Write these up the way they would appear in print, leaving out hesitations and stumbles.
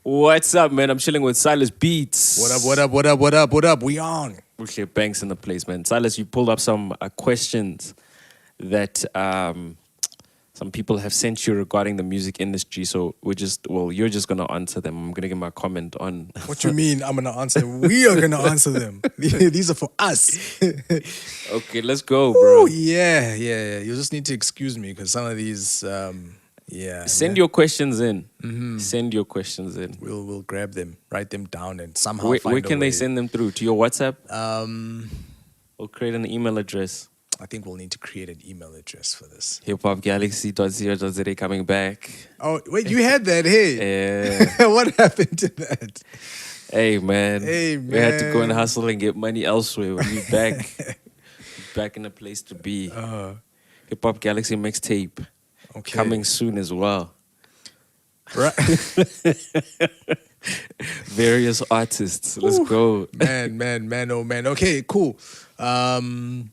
What's up, man? I'm chilling with Silas Beats. What up, what up, what up, what up, what up? We on. Okay, Banks in the place, man. Silas, you pulled up some questions that some people have sent you regarding the music industry. So you're just going to answer them. I'm going to give my comment on. What you mean I'm going to answer them? We are going to answer them. These are for us. Okay, let's go, bro. Ooh, yeah. You just need to excuse me because some of these, Send your questions in. Send your questions in. We'll grab them, write them down, and somehow find where can a they way. send them through? To your WhatsApp? Or create an email address. I think we'll need to create an email address for this. hiphopgalaxy.co.za coming back. Oh, wait, you had that, hey? Yeah. What happened to that? Hey, man. Hey, We had to go and man. hustle and get money elsewhere. When you back in a place to be. Hip Hop Galaxy mixtape. Okay. Coming soon as well. Right. Various artists. Let's go. Man, oh man. Okay, cool. I've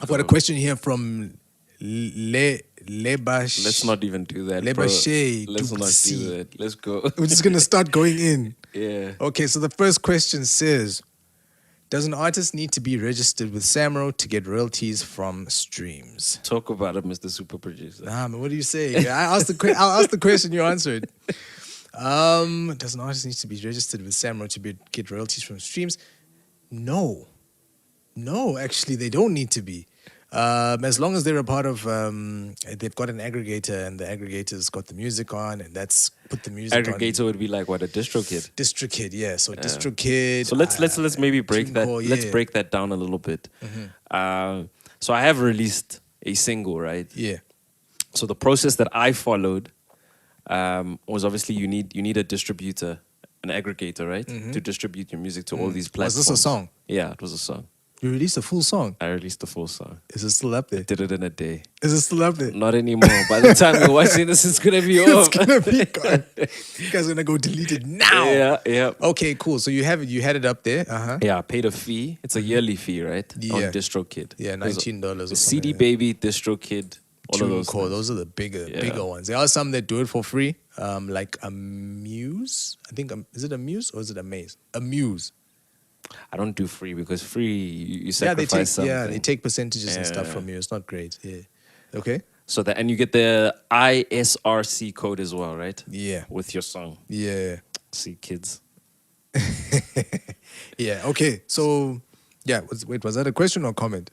got a question here from Lebash. Let's not even do that, bro. Lebashe Let's not Duplessis. do that. Let's go. We're just gonna start going in. Yeah. Okay, so the first question says, does an artist need to be registered with SAMRO to get royalties from streams? Talk about it, Mr. Super Producer. Nah, man, what do you say? I'll ask the question, you answer it. Does an artist need to be registered with SAMRO to get royalties from streams? No, actually, they don't need to be. As long as they're a part of, they've got an aggregator and the aggregator's got the music on and that's put the music on. Aggregator would be like what, a DistroKid? DistroKid, yeah. So DistroKid. So let's maybe break that. TuneCore, Let's yeah. break that down a little bit. So I have released a single, right? Yeah. So the process that I followed was obviously you need a distributor, an aggregator, right, to distribute your music to all these platforms. Was this a song? Yeah, it was a song. You released a full song. I released the full song. Is it still up there? Did it in a day. Is it still up there? Not anymore. By the time you're watching this, it's gonna be off. It's gonna be gone. You guys are gonna go delete it now. Yeah. Okay, cool. So you had it up there. Uh-huh. Yeah, I paid a fee. It's a yearly fee, right? Yeah. On DistroKid. Yeah, $19 or The something. CD Baby, DistroKid, all of those. TuneCore, things. those are the bigger ones. There are some that do it for free, like Amuse. I think is it Amuse or is it Amaze? Amuse. I don't do free because free you sacrifice something. They take percentages and stuff from you. It's not great. Yeah. Okay. So that, and you get the ISRC code as well, right? Yeah. With your song. Yeah. See, kids. Yeah. Okay. So, yeah. Was that a question or a comment?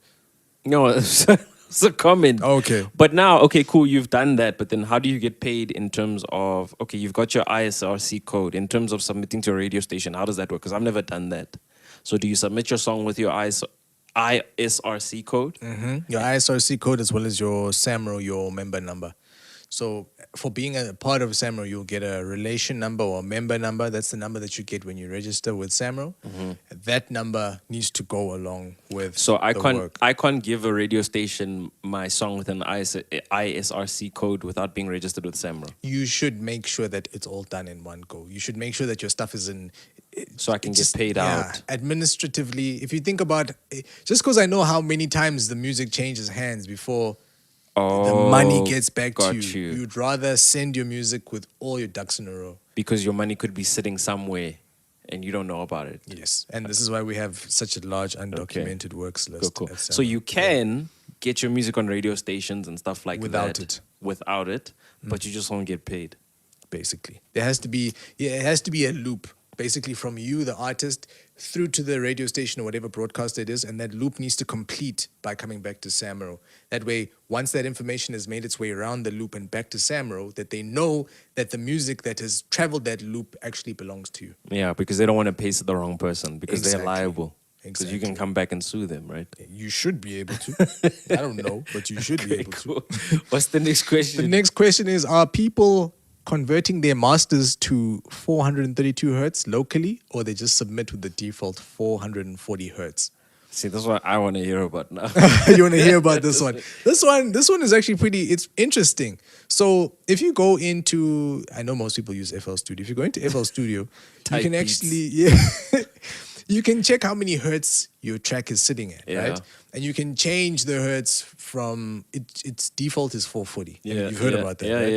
No, it's a comment. Okay. But now, okay, cool, you've done that, but then how do you get paid in terms of, okay, you've got your ISRC code. In terms of submitting to a radio station, how does that work? Because I've never done that. So do you submit your song with your ISRC code? Your ISRC code as well as your SAMRO, your member number. So for being a part of SAMRO, you'll get a relation number or a member number. That's the number that you get when you register with SAMRO. That number needs to go along with So I the can't work. I can't give a radio station my song with an ISRC code without being registered with SAMRO. You should make sure that it's all done in one go. You should make sure that your stuff is in... So I can get paid out. Administratively, if you think about... Just because I know how many times the music changes hands before... the money gets back to you. You'd rather send your music with all your ducks in a row. Because your money could be sitting somewhere and you don't know about it. Yes. And this is why we have such a large undocumented works list. Cool. at So SAMRO. you can get your music on radio stations and stuff like Without that. it. Without it. But you just won't get paid. Basically. It has to be a loop. Basically from you, the artist, through to the radio station or whatever broadcaster it is, and that loop needs to complete by coming back to SAMRO. That way, once that information has made its way around the loop and back to SAMRO, that they know that the music that has traveled that loop actually belongs to you. Yeah, because they don't want to pay to the wrong person because they're Exactly. liable. Because you can come back and sue them, right? You should be able to. I don't know, but you should be able to. Cool. What's the next question? The next question is, are people converting their masters to 432 hertz locally, or they just submit with the default 440 hertz? See, that's what I want to hear about now. You want to hear about this one? This one is actually it's interesting. So if you go into, I know most people use FL Studio. If you go into FL Studio, you Type can beats. actually, you can check how many hertz your track is sitting at, Yeah. right? And you can change the hertz from its default is 440. You've heard about that, right?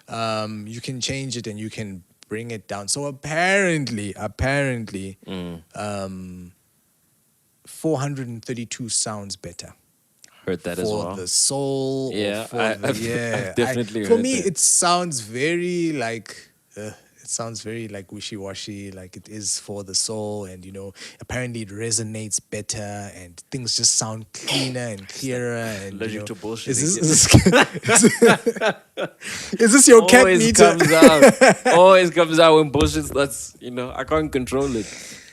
Yeah. You can change it and you can bring it down. So apparently, 432 sounds better. Heard that as well. For the soul. Yeah, or for I've definitely for heard me, that. it sounds very like. It sounds very like wishy-washy, like it is for the soul, and apparently it resonates better, and things just sound cleaner and clearer. And Allergic to bullshit. is this your cat meter? Always comes out when bullshit starts. I can't control it.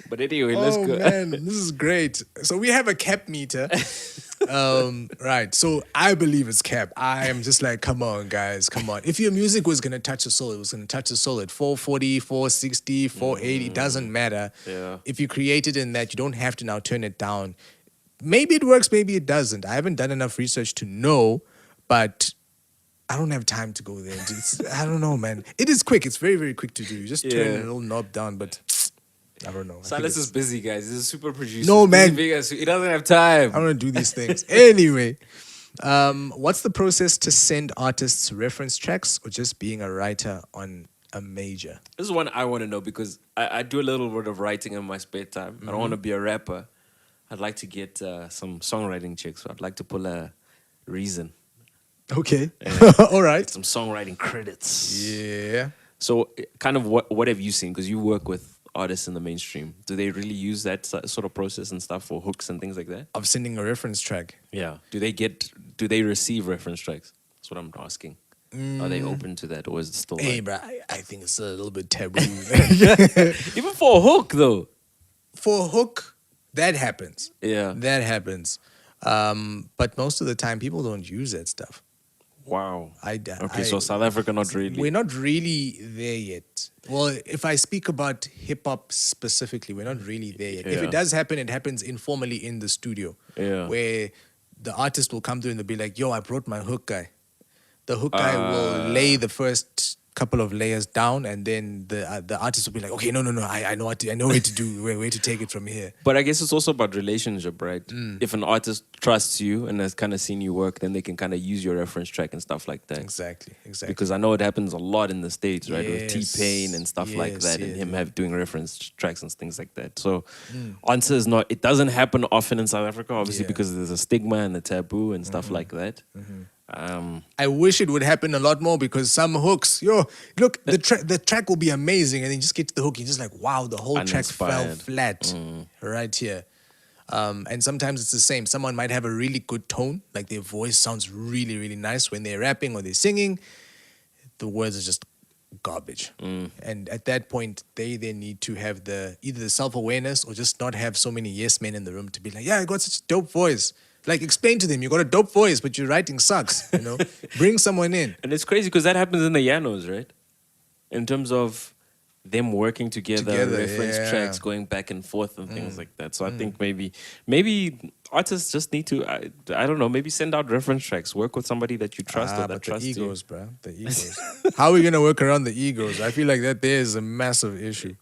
But anyway, let's go. Oh man, this is great. So we have a cap meter. Right. So I believe it's cap. I am just like, come on, guys, come on. If your music was gonna touch the soul, it was gonna touch the soul at 440, 460, 480. Doesn't matter. Yeah. If you create it in that, you don't have to now turn it down. Maybe it works, maybe it doesn't. I haven't done enough research to know, but I don't have time to go there. I don't know, man. It is quick. It's very, very quick to do. You just turn a little knob down, but I don't know. Silas is busy, guys. He's a super producer. No, man. He doesn't have time. I don't do these things. Anyway, what's the process to send artists reference tracks or just being a writer on a major? This is one I want to know because I do a little bit of writing in my spare time. I don't want to be a rapper. I'd like to get some songwriting checks. So I'd like to pull a Reason. Okay. All right. Some songwriting credits. Yeah. So kind of what have you seen? Because you work with artists in the mainstream. Do they really use that sort of process and stuff for hooks and things like that? Of sending a reference track. Yeah. Do they receive reference tracks? That's what I'm asking. Are they open to that, or is it still Hey, bro, I think it's a little bit taboo. even for a hook though? For a hook, that happens. Yeah. That happens. But most of the time, people don't use that stuff. Wow. Okay, so South Africa not really. We're not really there yet. Well, if I speak about hip hop specifically, we're not really there yet. If Yeah. it does happen, it happens informally in the studio. Yeah. Where the artist will come through and they'll be like, yo, I brought my hook guy. The hook guy will lay the first couple of layers down, and then the artist will be like, okay, no, I know what to, I know where to do, where to take it from here. But I guess it's also about relationship, right? If an artist trusts you and has kind of seen you work, then they can kind of use your reference track and stuff like that. Exactly. Because I know it happens a lot in the States, right? With Yes. T-Pain and stuff like Yes, that, yes, and him doing reference tracks and things like that. So answer is not, it doesn't happen often in South Africa, obviously, Yeah. because there's a stigma and a taboo and stuff like that. I wish it would happen a lot more, because some hooks, look, the track will be amazing, and then you just get to the hook, you're just like, wow, the whole track fell Uninspired. flat right here. And sometimes it's the same. Someone might have a really good tone, like their voice sounds really, really nice when they're rapping or they're singing. The words are just garbage. And at that point, they then need to have either the self-awareness or just not have so many yes men in the room to be like, yeah, I got such a dope voice. Like, explain to them, you got a dope voice, but your writing sucks, Bring someone in. And it's crazy because that happens in the Yanos, right? In terms of them working together reference yeah. tracks, going back and forth and things like that. So I think maybe artists just need to, I don't know, maybe send out reference tracks, work with somebody that you trust or that But the trusts egos, bro. The egos. How are we going to work around the egos? I feel like that there is a massive issue.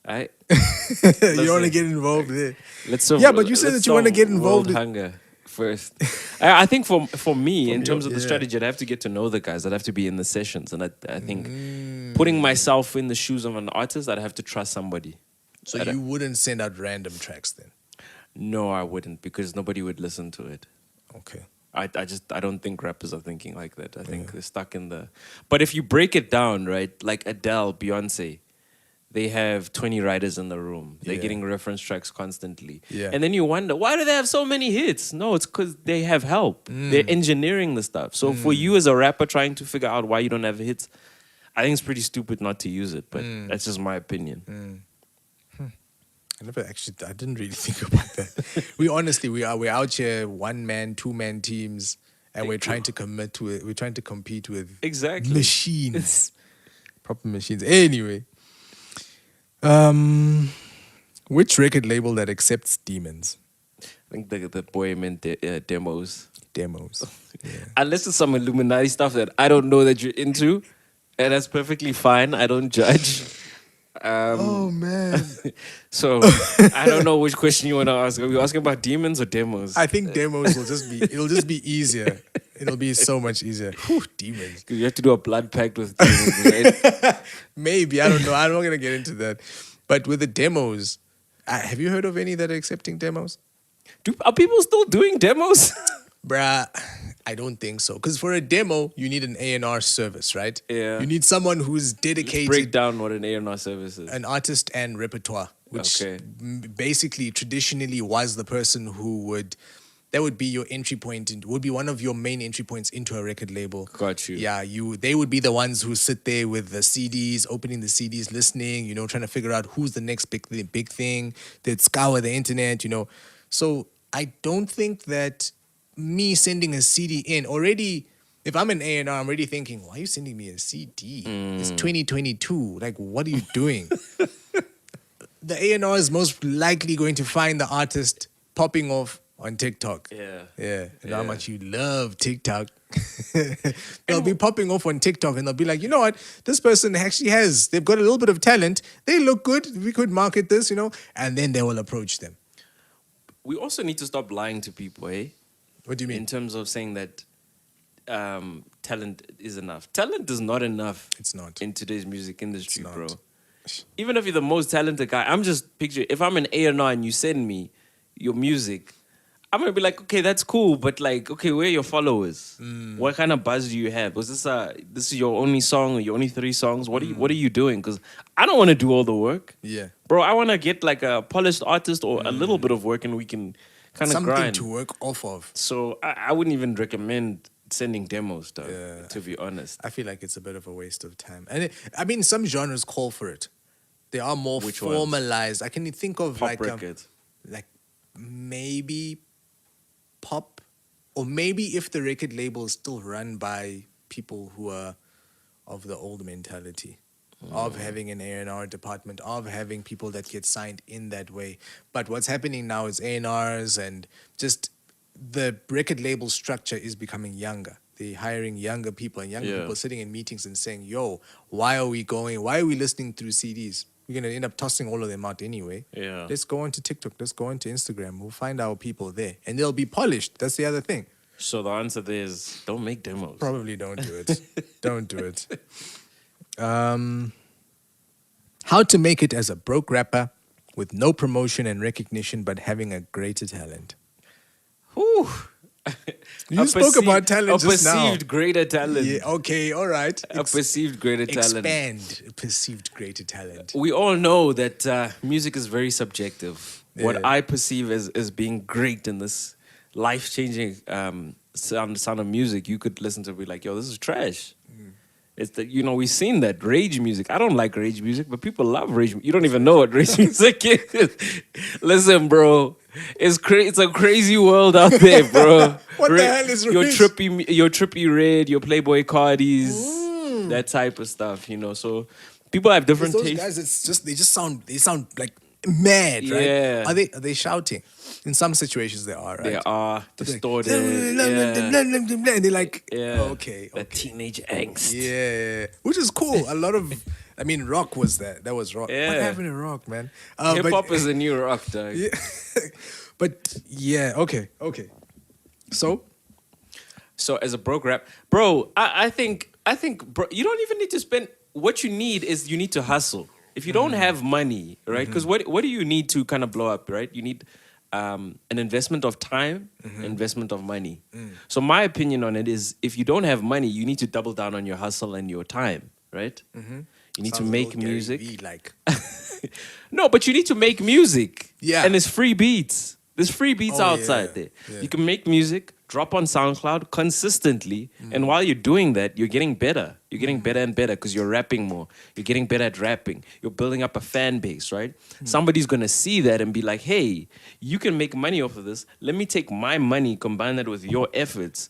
you. You want to get involved there. Let's Yeah, but you said that you wanna get involved World in- hunger first. I think for me, in terms of the yeah. strategy, I'd have to get to know the guys. I'd have to be in the sessions. And I think putting myself in the shoes of an artist, I'd have to trust somebody. So you wouldn't send out random tracks then? No, I wouldn't, because nobody would listen to it. Okay. I don't think rappers are thinking like that. I think they're stuck in the... But if you break it down, right, like Adele, Beyonce, they have 20 writers in the room. They're Yeah. getting reference tracks constantly. Yeah. And then you wonder, why do they have so many hits? No, it's because they have help. They're engineering the stuff. So for you as a rapper trying to figure out why you don't have hits, I think it's pretty stupid not to use it. But that's just my opinion. I didn't really think about that. We're out here, 1-man, 2-man teams, and we're trying to compete with Exactly. machines. Proper machines. Anyway. Which record label that accepts demons? I think the boy meant demos. Demos. Yeah. Unless it's some Illuminati stuff that I don't know that you're into, and that's perfectly fine. I don't judge. Oh man. So I don't know which question you want to ask. Are we asking about demons or demos? I think demos will just be. It'll just be easier. It'll be so much easier. Whew, demons. You have to do a blood pact with demons, right? Maybe, I don't know. I'm not gonna get into that. But with the demos, have you heard of any that are accepting demos? Are people still doing demos? Bruh, I don't think so. Because for a demo, you need an A&R service, right? Yeah. You need someone who's dedicated. Break down what an A&R service is. An artist and repertoire, which Okay. basically traditionally was the person who would. That would be your entry point. Would be one of your main entry points into a record label. Got you. Yeah, they would be the ones who sit there with the CDs, opening the CDs, listening. Trying to figure out who's the next big thing. They'd scour the internet. So I don't think that me sending a CD in already. If I'm an A&R, I'm already thinking, why are you sending me a CD? It's 2022. Like, what are you doing? The A&R is most likely going to find the artist popping off on TikTok. Yeah. And how much you love TikTok. They'll be popping off on TikTok and they'll be like, you know what? This person actually they've got a little bit of talent. They look good. We could market this, and then they will approach them. We also need to stop lying to people, eh? What do you mean? In terms of saying that talent is enough. Talent is not enough. It's not. In today's music industry, It's bro. not. Even if you're the most talented guy, I'm just picturing, if I'm an A&R and you send me your music, I'm going to be like, okay, that's cool, but like, okay, where are your followers? What kind of buzz do you have? Was this is your only song or your only 3 songs? What are you doing? Because I don't want to do all the work. Yeah. Bro, I want to get like a polished artist or a little bit of work and we can kind of Something grind. to work off of. So I wouldn't even recommend sending demos, though, Yeah. to be honest. I feel like it's a bit of a waste of time. And some genres call for it. They are more Which ones? formalized. I can think of Pop records. like maybe pop, or maybe if the record label is still run by people who are of the old mentality, of having an A&R department, of having people that get signed in that way. But what's happening now is A&Rs and just the record label structure is becoming younger. They're hiring younger people, and younger people sitting in meetings and saying, yo, why are we listening through CDs? We're going to end up tossing all of them out anyway. Yeah. Let's go onto TikTok. Let's go onto Instagram. We'll find our people there. And they'll be polished. That's the other thing. So the answer there is don't make demos. Probably don't do it. Don't do it. How to make it as a broke rapper with no promotion and recognition but having a greater talent. Whew. You spoke about talent a just now. perceived greater talent. Yeah, okay, all right. A perceived greater talent. Expand perceived greater talent. We all know that music is very subjective. Yeah. What I perceive as being great in this life-changing sound of music, you could listen to and be like, yo, this is trash. It's that, we've seen that. Rage music. I don't like rage music, but people love rage music. You don't even know what rage music is. Listen, bro. It's a crazy world out there, bro. What the hell is your rage? your trippy red, your Playboy Cardis, that type of stuff, So people have different Those tastes. guys, they sound like mad, right? Yeah. Are they shouting? In some situations they are, right? They are distorted. And they're like, Yeah. okay. That teenage angst. Yeah, which is cool. A lot of, rock was that. That was rock. Yeah. What happened to rock, man? Hip hop is a new rock, dog. Yeah. But yeah, okay. So as a broke rap, bro, I think, bro, you don't even need to spend. What you need is you need to hustle. If you don't have money, right? Because what do you need to kind of blow up, right? You need an investment of time, investment of money. So my opinion on it is, if you don't have money, you need to double down on your hustle and your time, right? You need to make music. No, but you need to make music. Yeah. And there's free beats. There's free beats outside there. Yeah. You can make music, drop on SoundCloud consistently, and while you're doing that, you're getting better. You're getting better and better because you're rapping more. You're getting better at rapping. You're building up a fan base, right? Somebody's going to see that and be like, hey, you can make money off of this. Let me take my money, combine that with your efforts,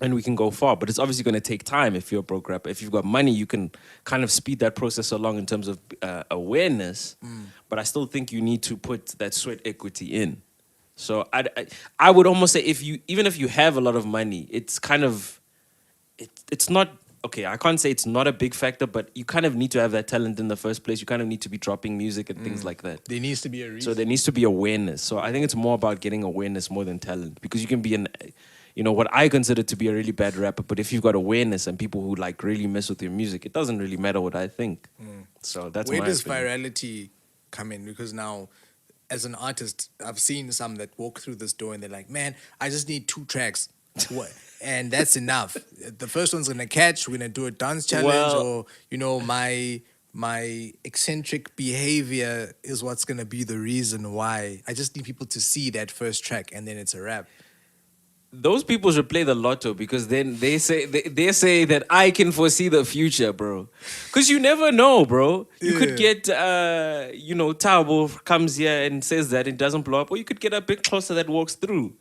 and we can go far. But it's obviously going to take time if you're a broke rapper. If you've got money, you can kind of speed that process along in terms of awareness. But I still think you need to put that sweat equity in. So I would almost say, even if you have a lot of money, it's kind of it's not okay, I can't say it's not a big factor, but you kind of need to have that talent in the first place. You kind of need to be dropping music and things like that. There needs to be a reason. So there needs to be awareness. So I think it's more about getting awareness more than talent, because you can be what I consider to be a really bad rapper, but if you've got awareness and people who like really mess with your music, it doesn't really matter what I think. So that's Where my does opinion. virality come in? Because now, as an artist, I've seen some that walk through this door and they're like, man, I just need 2 tracks. And that's enough. The first one's gonna catch. We're gonna do a dance challenge, or my eccentric behavior is what's gonna be the reason why. I just need people to see that first track, and then it's a rap. Those people should play the lotto, because then they say say that I can foresee the future, bro. Because you never know, bro. You could get Tabo comes here and says that it doesn't blow up, or you could get a big closer that walks through,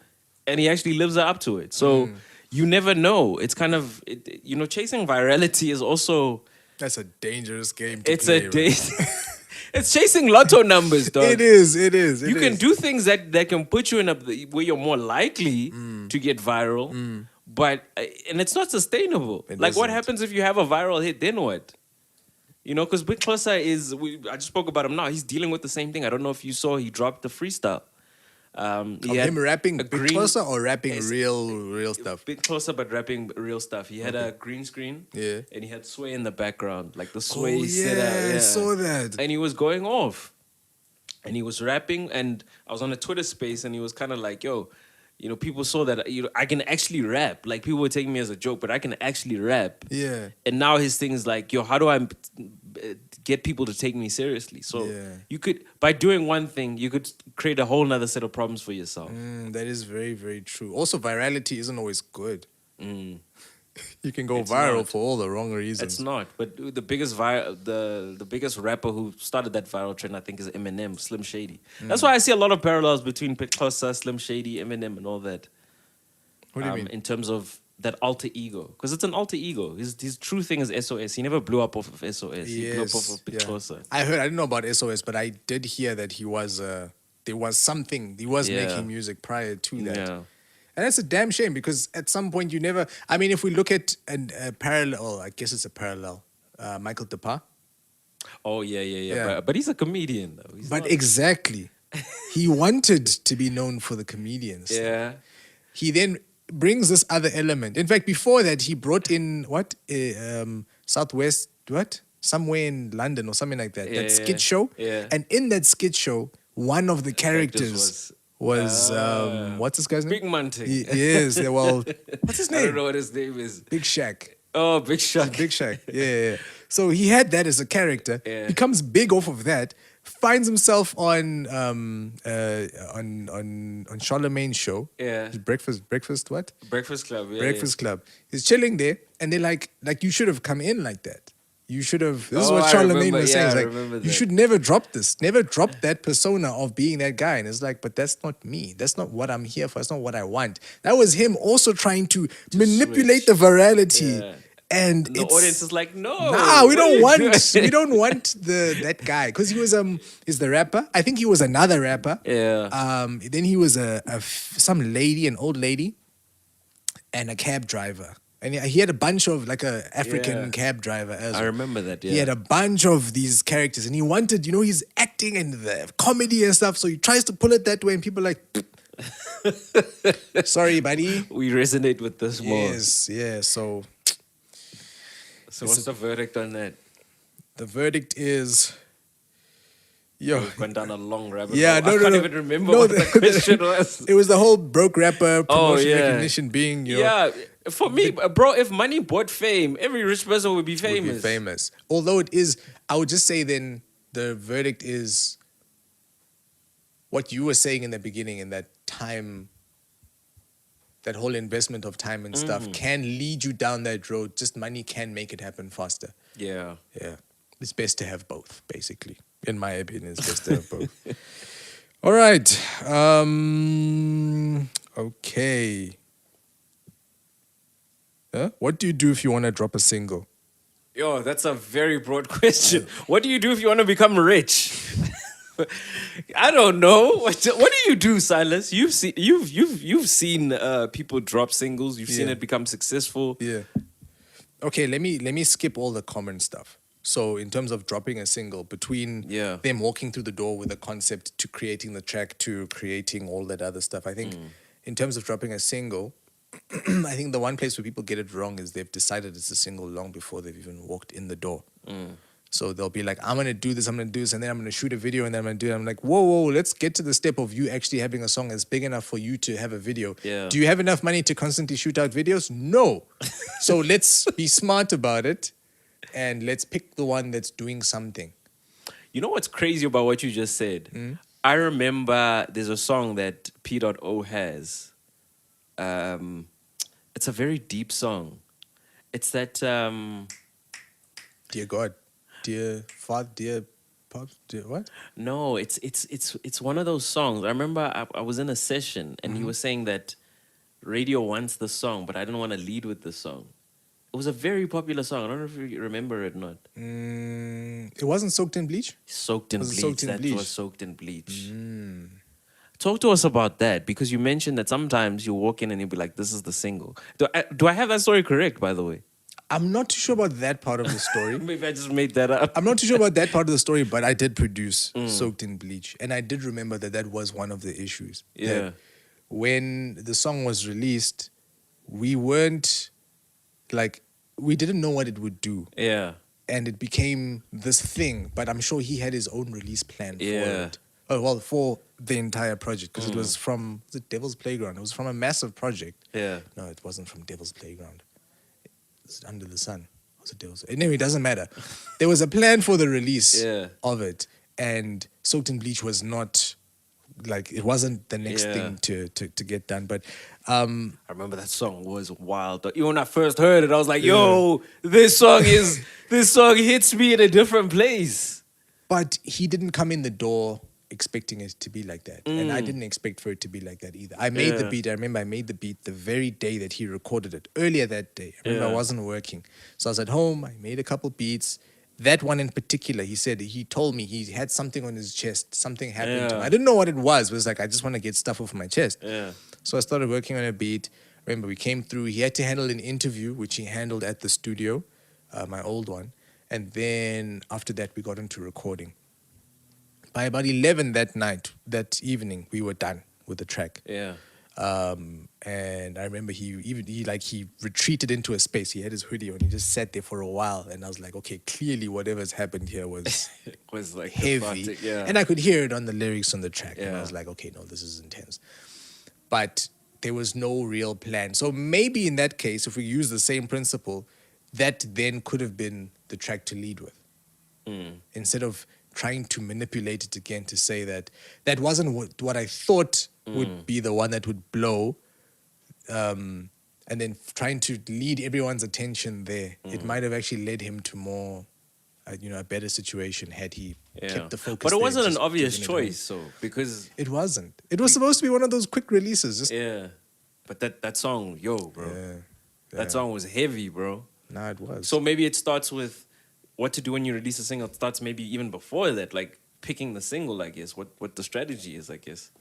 and he actually lives up to it. So you never know. It's kind of chasing virality is also That's a dangerous game to play. It's chasing lotto numbers, dog. It is. You can do things that can put you in where you're more likely to get viral, but and it's not sustainable. What happens if you have a viral hit? Then what? Because Big Closer I just spoke about him now. He's dealing with the same thing. I don't know if you saw, he dropped the freestyle. Him rapping Big Closer or rapping real stuff? Big Closer, but rapping real stuff. He had a green screen, and he had Sway in the background, like the Sway setup. Yeah, I saw that. And he was going off, and he was rapping. And I was on a Twitter space, and he was kind of like, "Yo, people saw that I can actually rap. Like people were taking me as a joke, but I can actually rap." Yeah. And now his thing is like, "Yo, how do I get people to take me seriously?" So you could, by doing one thing, you could create a whole nother set of problems for yourself. That is very, very true. Also, virality isn't always good. You can go viral for all the wrong reasons. It's not. But the biggest the biggest rapper who started that viral trend, I think, is Eminem, Slim Shady. That's why I see a lot of parallels between Big Closer, Slim Shady, Eminem, and all that. What do you mean? In terms of that alter ego, because it's an alter ego. His true thing is SOS. He never blew up off of SOS. He blew up off of Big Closer. I didn't know about SOS, but I did hear that he was there was something. He was making music prior to that. Yeah. And that's a damn shame, because at some point you never. I mean, if we look at a parallel, I guess it's a parallel. Michael Depar. Oh yeah. But he's a comedian though. Exactly, he wanted to be known for the comedians. Yeah. He then brings this other element. In fact, before that, he brought in Southwest, somewhere in London or something like that. That skit show. Yeah. And in that skit show, one of the characters was what's this guy's name? Big Monty. Yes. Well, what's his name? I don't know what his name is. Big Shaq. Oh, Big Shaq. Big Shaq. Yeah. So he had that as a character. Yeah. Becomes big off of that. Finds himself on Charlemagne's show. Yeah. Breakfast what? Breakfast Club. Yeah, Breakfast Club. He's chilling there, and they're like you should have come in like that. You should have. This is what Charlemagne was saying. He's like, you should never drop this. Never drop that persona of being that guy. And it's like, but that's not me. That's not what I'm here for. That's not what I want. That was him also trying to manipulate the virality. Yeah. And the audience is like, no, we don't want that guy, because he was is the rapper. I think he was another rapper. Yeah. Then he was some lady, an old lady, and a cab driver. And he had a bunch of like a African cab driver as well. I remember that. Yeah. He had a bunch of these characters, and he wanted, he's acting and the comedy and stuff. So he tries to pull it that way, and people are like, sorry, buddy. We resonate with this more. Yes, yeah. So what's the verdict on that? The verdict is, We've gone down a long rabbit hole. Yeah, I can't even remember what the question was. It was the whole broke rapper promotion recognition being, Yeah, for me, bro, if money bought fame, every rich person would be famous. Although it is, I would just say then the verdict is what you were saying in the beginning, in that time, that whole investment of time and stuff can lead you down that road. Just money can make it happen faster. Yeah. Yeah. It's best to have both, basically. In my opinion, it's best to have both. All right. Okay. What do you do if you want to drop a single? Yo, that's a very broad question. What do you do if you want to become rich? I don't know. What do you do, Silas? You've seen people drop singles. You've seen it become successful. Yeah. okay, let me skip all the common stuff. So in terms of dropping a single, between Yeah. them walking through the door with a concept to creating the track to creating all that other stuff, I think in terms of dropping a single, I think the one place where people get it wrong is they've decided it's a single long before they've even walked in the door. So they'll be like, I'm gonna do this, and then I'm gonna shoot a video, and then I'm gonna do it. I'm like, whoa, let's get to the step of you actually having a song that's big enough for you to have a video. Yeah. Do you have enough money to constantly shoot out videos? No. So let's be smart about it, and let's pick the one that's doing something. You know what's crazy about what you just said? I remember there's a song that P.O has. It's a very deep song. It's that Dear God, dear Father, dear Pops, dear what? no, it's one of those songs. I remember I was in a session and he was saying that radio wants the song, but I didn't want to lead with the song. It was a very popular song. I don't know if you remember it or not. It wasn't Soaked in Bleach? Soaked in Was it bleach. Soaked in That Bleach? was Soaked in Bleach. Talk to us about that, because you mentioned that sometimes you walk in and you'll be like, this is the single. Do I have that story correct, by the way? I'm not too sure about that part of the story. Maybe I just made that up. I'm not too sure about that part of the story, but I did produce Soaked in Bleach. And I did remember that was one of the issues. Yeah. That when the song was released, we weren't like, we didn't know what it would do. Yeah. And it became this thing, but I'm sure he had his own release plan for Yeah. it. Oh, well, for the entire project, because it was from the Devil's Playground. It was from a massive project. Yeah. No, it wasn't from Devil's Playground. It's Under the Sun. Was it Devil's? Anyway, it doesn't matter. There was a plan for the release of it, and Soaked in Bleach was not like, it wasn't the next thing to get done. But I remember that song was wild. Even when I first heard it, I was like, yo, this song hits me in a different place. But he didn't come in the door expecting it to be like that. And I didn't expect for it to be like that either. I made the beat. I remember I made the beat the very day that he recorded it, earlier that day. I remember I wasn't working. So I was at home. I made a couple beats. That one in particular, he told me he had something on his chest. Something happened to him. I didn't know what it was. It was like, I just want to get stuff off my chest. Yeah. So I started working on a beat. Remember, we came through. He had to handle an interview, which he handled at the studio, my old one. And then after that, we got into recording. By about 11 that evening, we were done with the track. Yeah. And I remember he retreated into a space. He had his hoodie on. He just sat there for a while. And I was like, okay, clearly whatever's happened here was was like heavy. cathartic, yeah. And I could hear it on the lyrics on the track. And I Yeah. was like, okay, no, this is intense. But there was no real plan. So maybe in that case, if we use the same principle, that then could have been the track to lead with. Instead of trying to manipulate it again to say that wasn't what I thought would be the one that would blow, and then trying to lead everyone's attention there, it might have actually led him to more, a better situation had he kept the focus. But it there, wasn't an just obvious keeping it home. choice, so because It wasn't. It was supposed to be one of those quick releases. Just but that song, yo, bro. yeah. That song was heavy, bro. No, it was. So maybe it starts with what to do when you release a single. It starts maybe even before that, like picking the single, I guess. What the strategy is, I guess.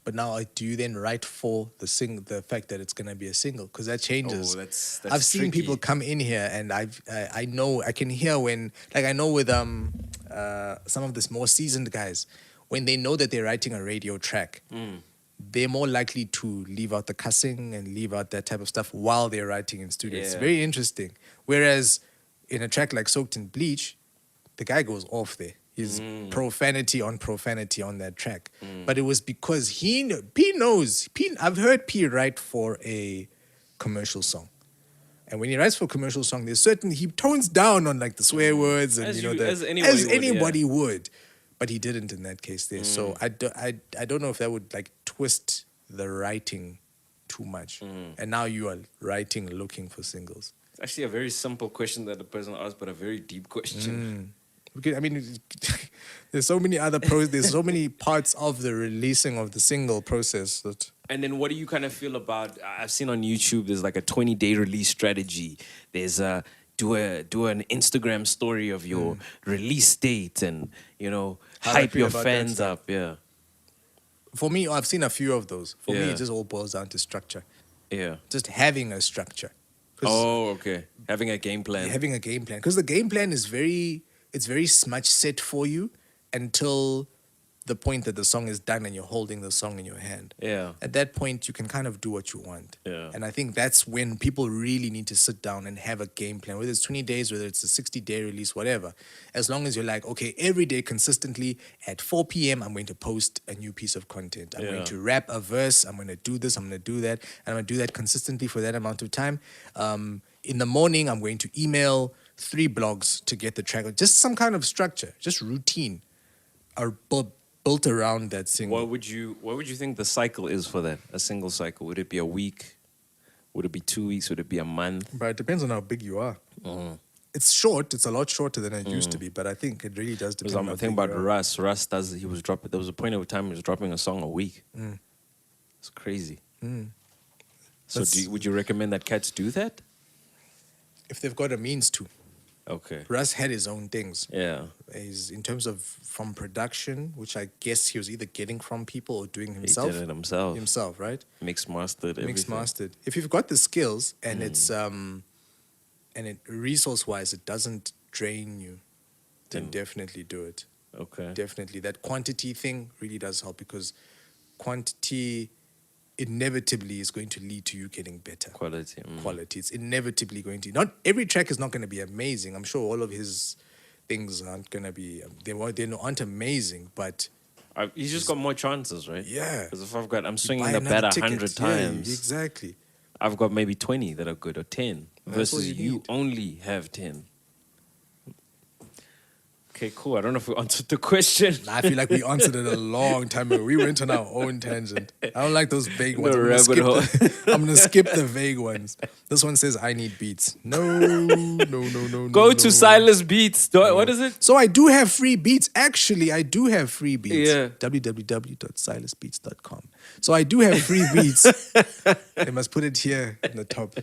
But now, do you then write for the fact that it's gonna be a single? Because that changes. Oh, that's I've seen tricky. people come in here, and I know I can hear when, like, I know with some of the more seasoned guys, when they know that they're writing a radio track, they're more likely to leave out the cussing and leave out that type of stuff while they're writing in studio. It's Yeah. very interesting. Whereas in a track like Soaked in Bleach, the guy goes off there. He's profanity on that track. But it was because P knows. I've heard P write for a commercial song. And when he writes for a commercial song, he tones down on like the swear words and as anybody would. But he didn't in that case there. So I don't know if that would like twist the writing too much. And now you are writing looking for singles. It's actually a very simple question that the person asked, but a very deep question. Because, I mean, there's so many other there's so many parts of the releasing of the single process that. And then what do you kind of feel about, I've seen on YouTube, there's like a 20-day release strategy. There's do an Instagram story of your release date and, How I hype feel your about that fans stuff. up. Yeah. For me, I've seen a few of those. For me, Yeah. it just all boils down to structure. Yeah. Just having a structure. Oh, okay. Having a game plan. Having a game plan, because the game plan is it's very much set for you until the point that the song is done and you're holding the song in your hand. Yeah. At that point, you can kind of do what you want. Yeah. And I think that's when people really need to sit down and have a game plan, whether it's 20 days, whether it's a 60-day release, whatever. As long as you're like, okay, every day consistently at 4 p.m., I'm going to post a new piece of content. I'm going to rap a verse. I'm going to do this. I'm going to do that. And I'm going to do that consistently for that amount of time. In the morning, I'm going to email 3 blogs to get the track. Just some kind of structure, just routine are built around that single. What would you think the cycle is for that? A single cycle? Would it be a week? Would it be 2 weeks? Would it be a month? But it depends on how big you are. It's short. It's a lot shorter than it used to be. But I think it really does depend. Because I'm thinking about Russ. Russ does. He was dropping. There was a point of time he was dropping a song a week. It's crazy. So would you recommend that cats do that? If they've got a means to. Okay. Russ had his own things. Yeah. He's in terms of from production, which I guess he was either getting from people or doing himself. He did it himself. Himself, right? Mixed mastered. Everything. Mixed mastered. If you've got the skills and it's and it resource wise it doesn't drain you, then definitely do it. Okay. Definitely. That quantity thing really does help, because quantity inevitably is going to lead to you getting better. Quality. Quality. It's inevitably going to. Not every track is not going to be amazing. I'm sure all of his things aren't going to be. They aren't amazing, but he's just got more chances, right? Yeah. Because if I'm swinging buy the another bat ticket. 100 times. Yeah, exactly. I've got maybe 20 that are good, or 10. That's all Versus you you need. only have 10. Okay, cool. I don't know if we answered the question. I feel like we answered it a long time ago. We went on our own tangent. I don't like those vague No ones. rabbit I'm gonna skip the vague ones. This one says I need beats. No. Go to Silas Beats. What is it? So I do have free beats. Actually, I do have free beats. Yeah. www.silasbeats.com. So I do have free beats. They must put it here in the top.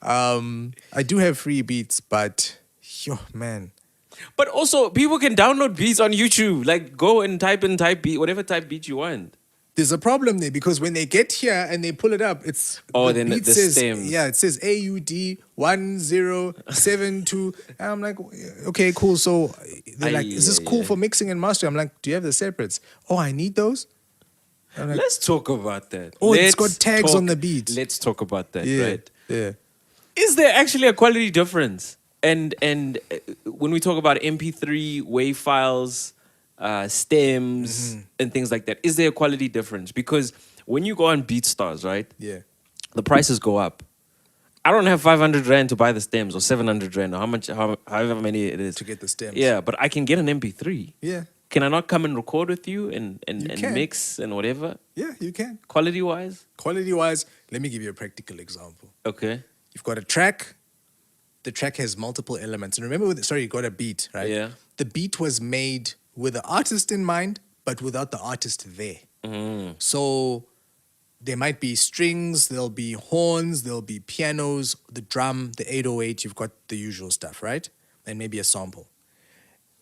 I do have free beats, but man. But also, people can download beats on YouTube. Like, go and type beat, whatever type beat you want. There's a problem there, because when they get here and they pull it up, it's then beat the says, stems. Yeah, it says AUD 1072. And I'm like, okay, cool. So they're like, is this cool for mixing and mastering? I'm like, do you have the separates? Oh, I need those. I'm like, Let's talk about that. oh, it's got tags on the beat. Let's talk about that, Yeah, right? yeah. Is there actually a quality difference? And when we talk about MP3 wave files, stems, and things like that, is there a quality difference? Because when you go on BeatStars, right? Yeah. The prices go up. I don't have 500 Rand to buy the stems, or 700 Rand, or however many it is. To get the stems. Yeah, but I can get an MP3. Yeah. Can I not come and record with you and can. mix and whatever? Yeah, you can. Quality-wise? Quality-wise, let me give you a practical example. Okay. You've got a track. The track has multiple elements. And remember, you got a beat, right? Yeah. The beat was made with the artist in mind, but without the artist there. So there might be strings, there'll be horns, there'll be pianos, the drum, the 808, you've got the usual stuff, right? And maybe a sample.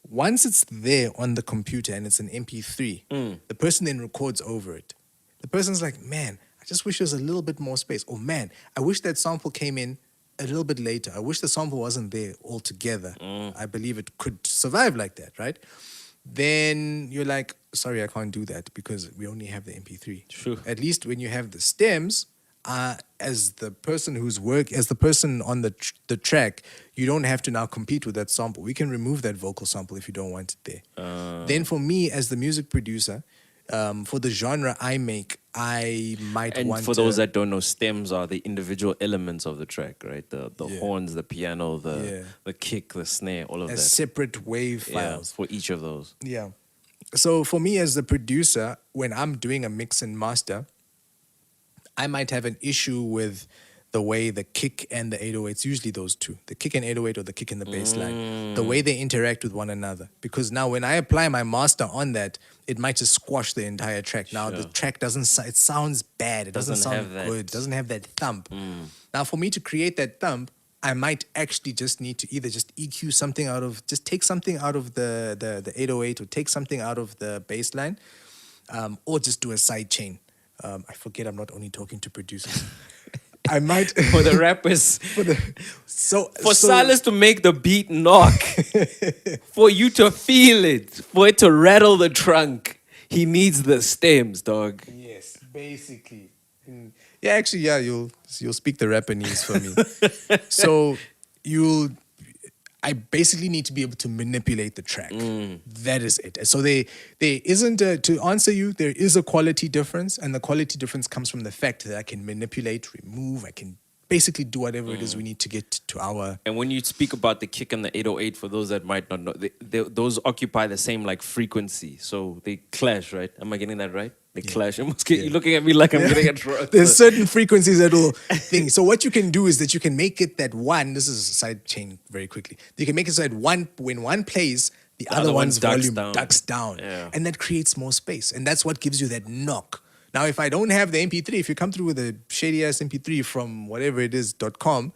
Once it's there on the computer and it's an MP3, the person then records over it. The person's like, man, I just wish there was a little bit more space. Oh man, I wish that sample came in a little bit later. I wish the sample wasn't there altogether. I believe it could survive like that, right? Then you're like, sorry, I can't do that because we only have the MP3. Sure. At least when you have the stems, as the person on the track, you don't have to now compete with that sample. We can remove that vocal sample if you don't want it there. Then for me, as the music producer, for the genre I make, I might want to... And for those that don't know, stems are the individual elements of the track, right? The horns, the piano, the kick, the snare, all of that. Separate wave files. For each of those. Yeah. So for me as the producer, when I'm doing a mix and master, I might have an issue with the way the kick and the 808, it's usually those two, the kick and 808 or the kick and the bass line, the way they interact with one another. Because now when I apply my master on that, it might just squash the entire track. Now the track it sounds bad. It doesn't sound good. It doesn't have that thump. Now for me to create that thump, I might actually just need to either just EQ something just take something out of the 808 or take something out of the bass line, or just do a side chain. I forget I'm not only talking to producers. I might for the rappers. so For Silas to make the beat knock, for you to feel it, for it to rattle the trunk, he needs the stems, dog. Yes, basically. Yeah, actually, yeah, you'll speak the Rapanese for me. So I basically need to be able to manipulate the track. That is it. So there isn't to answer you. There is a quality difference, and the quality difference comes from the fact that I can manipulate, remove. I can basically do whatever it is we need to get to our. And when you speak about the kick and the 808, for those that might not know, those occupy the same like frequency, so they clash, right? Am I getting that right? They clash. You're looking at me like I'm getting it wrong. There's certain frequencies that will thing. So what you can do is that you can make it that one. This is a side chain very quickly. You can make it so that when one plays, the other one's volume ducks down, and that creates more space, and that's what gives you that knock. Now, if I don't have the MP3, if you come through with a shady ass MP3 from whatever it is .com,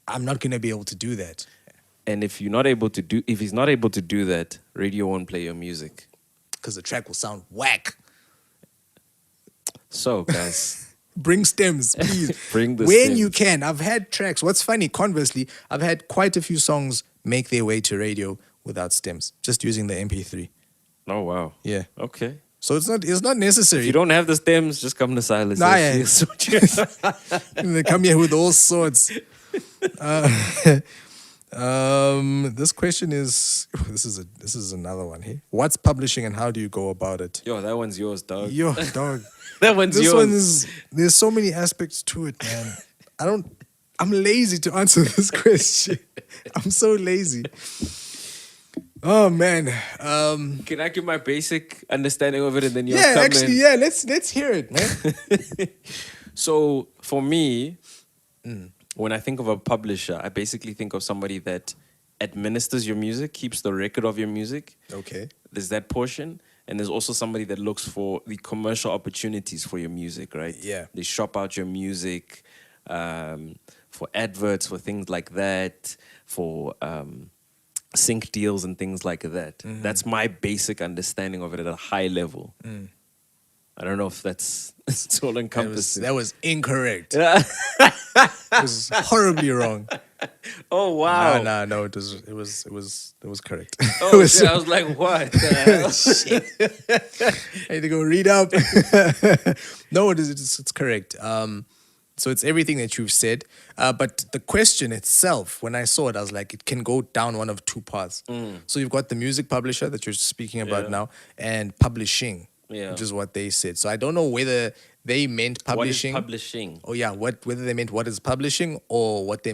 I'm not gonna be able to do that. And if he's not able to do that, radio won't play your music because the track will sound whack. So, guys, bring stems, please. Bring the when stems. you can. I've had tracks. What's funny, conversely, I've had quite a few songs make their way to radio without stems, just using the MP3. Oh wow. Yeah. Okay. So it's not necessary. If you don't have the stems, just come to Silas. Nah, yeah. They come here with all sorts. This question is this is another one here. What's publishing and how do you go about it? Yo, that one's yours, dog. Yo, dog. That one's this yours. One is there's so many aspects to it, man. I'm lazy to answer this question. I'm so lazy. Oh man. Can I give my basic understanding of it and then you'll yeah, come actually, in? yeah, let's hear it, man. So for me, when I think of a publisher, I basically think of somebody that administers your music, keeps the record of your music. Okay. There's that portion. And there's also somebody that looks for the commercial opportunities for your music, right? Yeah. They shop out your music for adverts, for things like that, for sync deals and things like that. That's my basic understanding of it at a high level. I don't know if that's it's all encompassing. That was incorrect. It was horribly wrong. Oh wow! No, it was correct. Oh shit! I was like, what? Shit. I need to go read up. No, it's correct. So it's everything that you've said. But the question itself, when I saw it, I was like, it can go down one of two paths. So you've got the music publisher that you're speaking about now, and publishing. Which is what they said. So I don't know whether they meant publishing. What is publishing? Oh yeah, whether they meant what is publishing or whether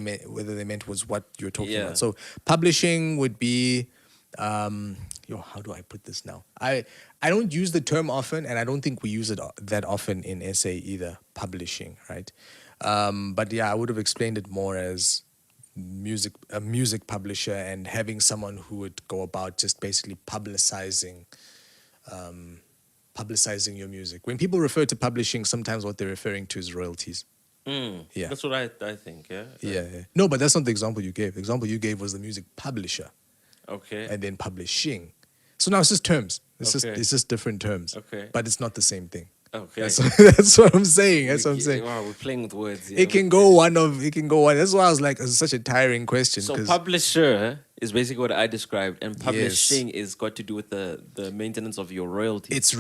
they meant was what you're talking about. So publishing would be, how do I put this now? I don't use the term often, and I don't think we use it that often in SA either. Publishing, right? But yeah, I would have explained it more as a music publisher and having someone who would go about just basically publicizing your music. When people refer to publishing, sometimes what they're referring to is royalties. Yeah, that's what I think. Yeah. No, but that's not the example you gave. The example you gave was the music publisher. Okay. And then publishing. So now it's just terms. It's just different terms. Okay. But it's not the same thing. Okay. That's what I'm saying. That's what I'm saying. Wow, we're playing with words. It can go one. That's why I was like, it's such a tiring question. So publisher is basically what I described, and publishing is got to do with the maintenance of your royalties. It's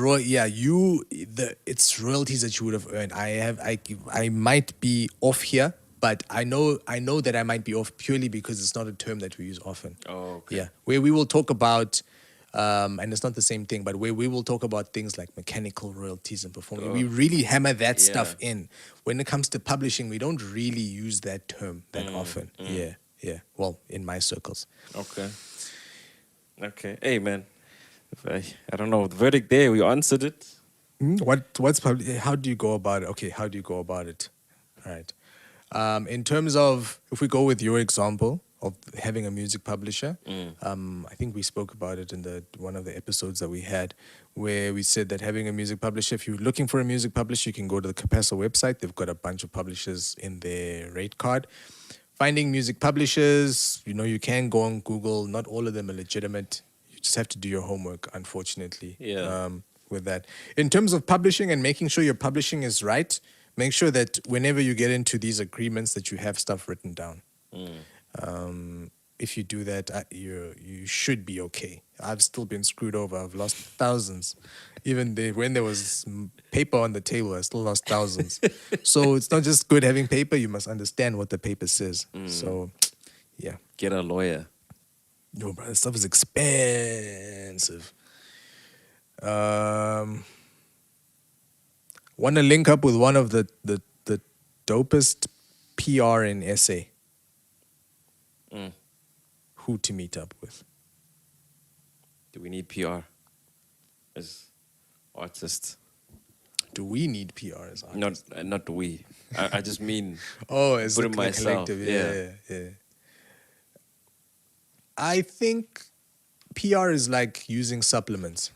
it's royalties that you would have earned. I might be off here, but I know that I might be off purely because it's not a term that we use often. Oh, okay. Yeah, where we will talk about. And it's not the same thing, but where we will talk about things like mechanical royalties and performance. We really hammer that stuff in. When it comes to publishing, we don't really use that term that often. Yeah. Well, in my circles. Okay. Hey, man. I don't know. The verdict there, we answered it. What's how do you go about it? Okay, how do you go about it? All right. In terms of, if we go with your example of having a music publisher, I think we spoke about it in one of the episodes that we had, where we said that having a music publisher, if you're looking for a music publisher, you can go to the Capasso website. They've got a bunch of publishers in their rate card. Finding music publishers, you can go on Google. Not all of them are legitimate. You just have to do your homework, unfortunately. With that. In terms of publishing and making sure your publishing is right, Make sure that whenever you get into these agreements that you have stuff written down. If you do that, you should be okay. I've still been screwed over. I've lost thousands. Even when there was paper on the table, I still lost thousands. So it's not just good having paper. You must understand what the paper says. So, yeah. Get a lawyer. No, bro, this stuff is expensive. Want to link up with one of the dopest PR in SA. Who to meet up with? Do we need PR as artists? Do we need PR as artists? Not we. I just mean as put a it myself. collective. Yeah. I think PR is like using supplements.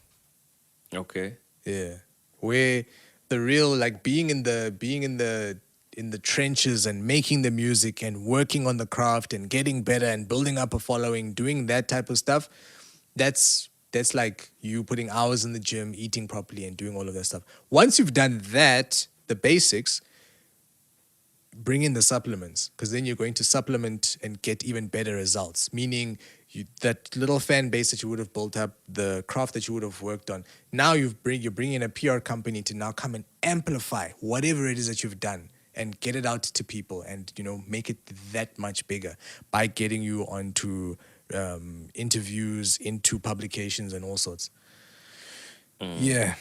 Okay. Yeah, where the real like being in the trenches and making the music and working on the craft and getting better and building up a following, doing that type of stuff. That's like you putting hours in the gym, eating properly, and doing all of that stuff. Once you've done that, the basics, bring in the supplements, because then you're going to supplement and get even better results. Meaning that little fan base that you would have built up, the craft that you would have worked on. Now you're bringing in a PR company to now come and amplify whatever it is that you've done and get it out to people and, make it that much bigger by getting you onto interviews, into publications and all sorts. Yeah.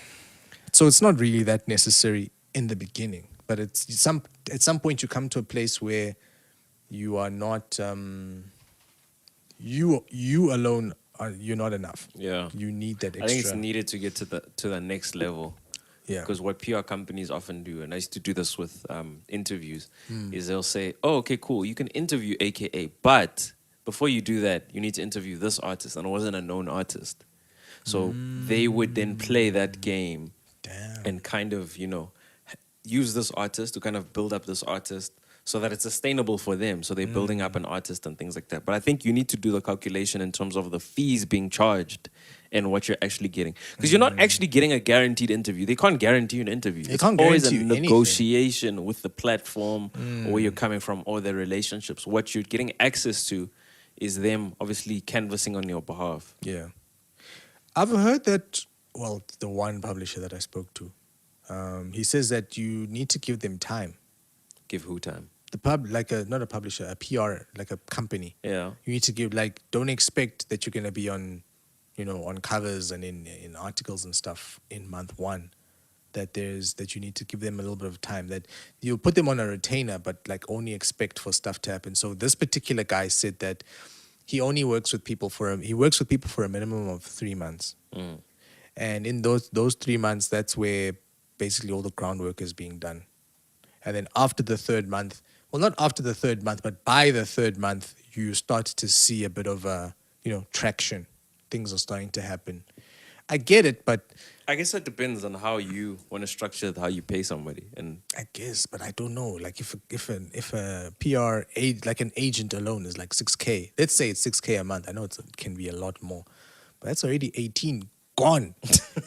So it's not really that necessary in the beginning, but at some point you come to a place where you are not, you alone you're not enough. Yeah. You need that extra. I think it's needed to get to the next level. Yeah. Because what PR companies often do, and I used to do this with interviews, is they'll say, oh, okay, cool, you can interview AKA, but before you do that, you need to interview this artist, and it wasn't a known artist. So they would then play that game. Damn. And kind of, use this artist to kind of build up this artist so that it's sustainable for them. So they're building up an artist and things like that. But I think you need to do the calculation in terms of the fees being charged and what you're actually getting. Because you're not actually getting a guaranteed interview. They can't guarantee you an interview. They It's can't always a guarantee you negotiation with the platform or where you're coming from or their relationships. What you're getting access to is them obviously canvassing on your behalf. Yeah. I've heard that, well, the one publisher that I spoke to, he says that you need to give them time. Give who time? Not a publisher, a PR, like a company. Yeah. You need to give, don't expect that you're going to be on, on covers and in articles and stuff in month one. That you need to give them a little bit of time. That you'll put them on a retainer, but only expect for stuff to happen. So this particular guy said that he only works with people for a minimum of 3 months. And in those 3 months, that's where basically all the groundwork is being done. And then after the third month, well, not after the third month, but by the third month, you start to see a bit of traction. Things are starting to happen. I get it, but I guess it depends on how you want to structure how you pay somebody. And I guess, but I don't know. Like if a PR like an agent alone is like 6K. Let's say it's 6K a month. I know it can be a lot more, but that's already 18 gone.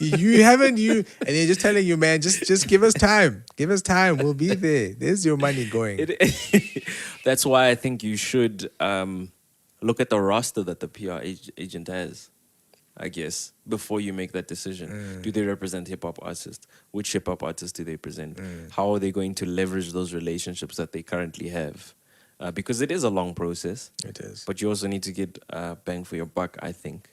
And they're just telling you, man, just give us time. Give us time. We'll be there. There's your money going. That's why I think you should look at the roster that the PR agent has, I guess, before you make that decision. Do they represent hip-hop artists? Which hip-hop artists do they present? How are they going to leverage those relationships that they currently have? Because it is a long process. It is. But you also need to get bang for your buck, I think.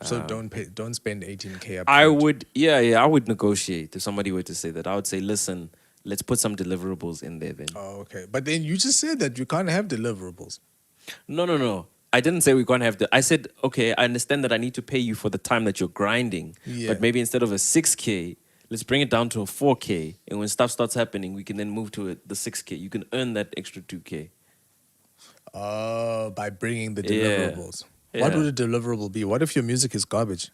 So don't spend 18K up. I would negotiate if somebody were to say that. I would say, listen, let's put some deliverables in there then. Oh, okay. But then you just said that you can't have deliverables. No. I didn't say we can't have I said, okay, I understand that I need to pay you for the time that you're grinding. Yeah. But maybe instead of a 6K, let's bring it down to a 4K. And when stuff starts happening, we can then move to the 6K. You can earn that extra 2K. By bringing the deliverables. Yeah. What would a deliverable be? What if your music is garbage?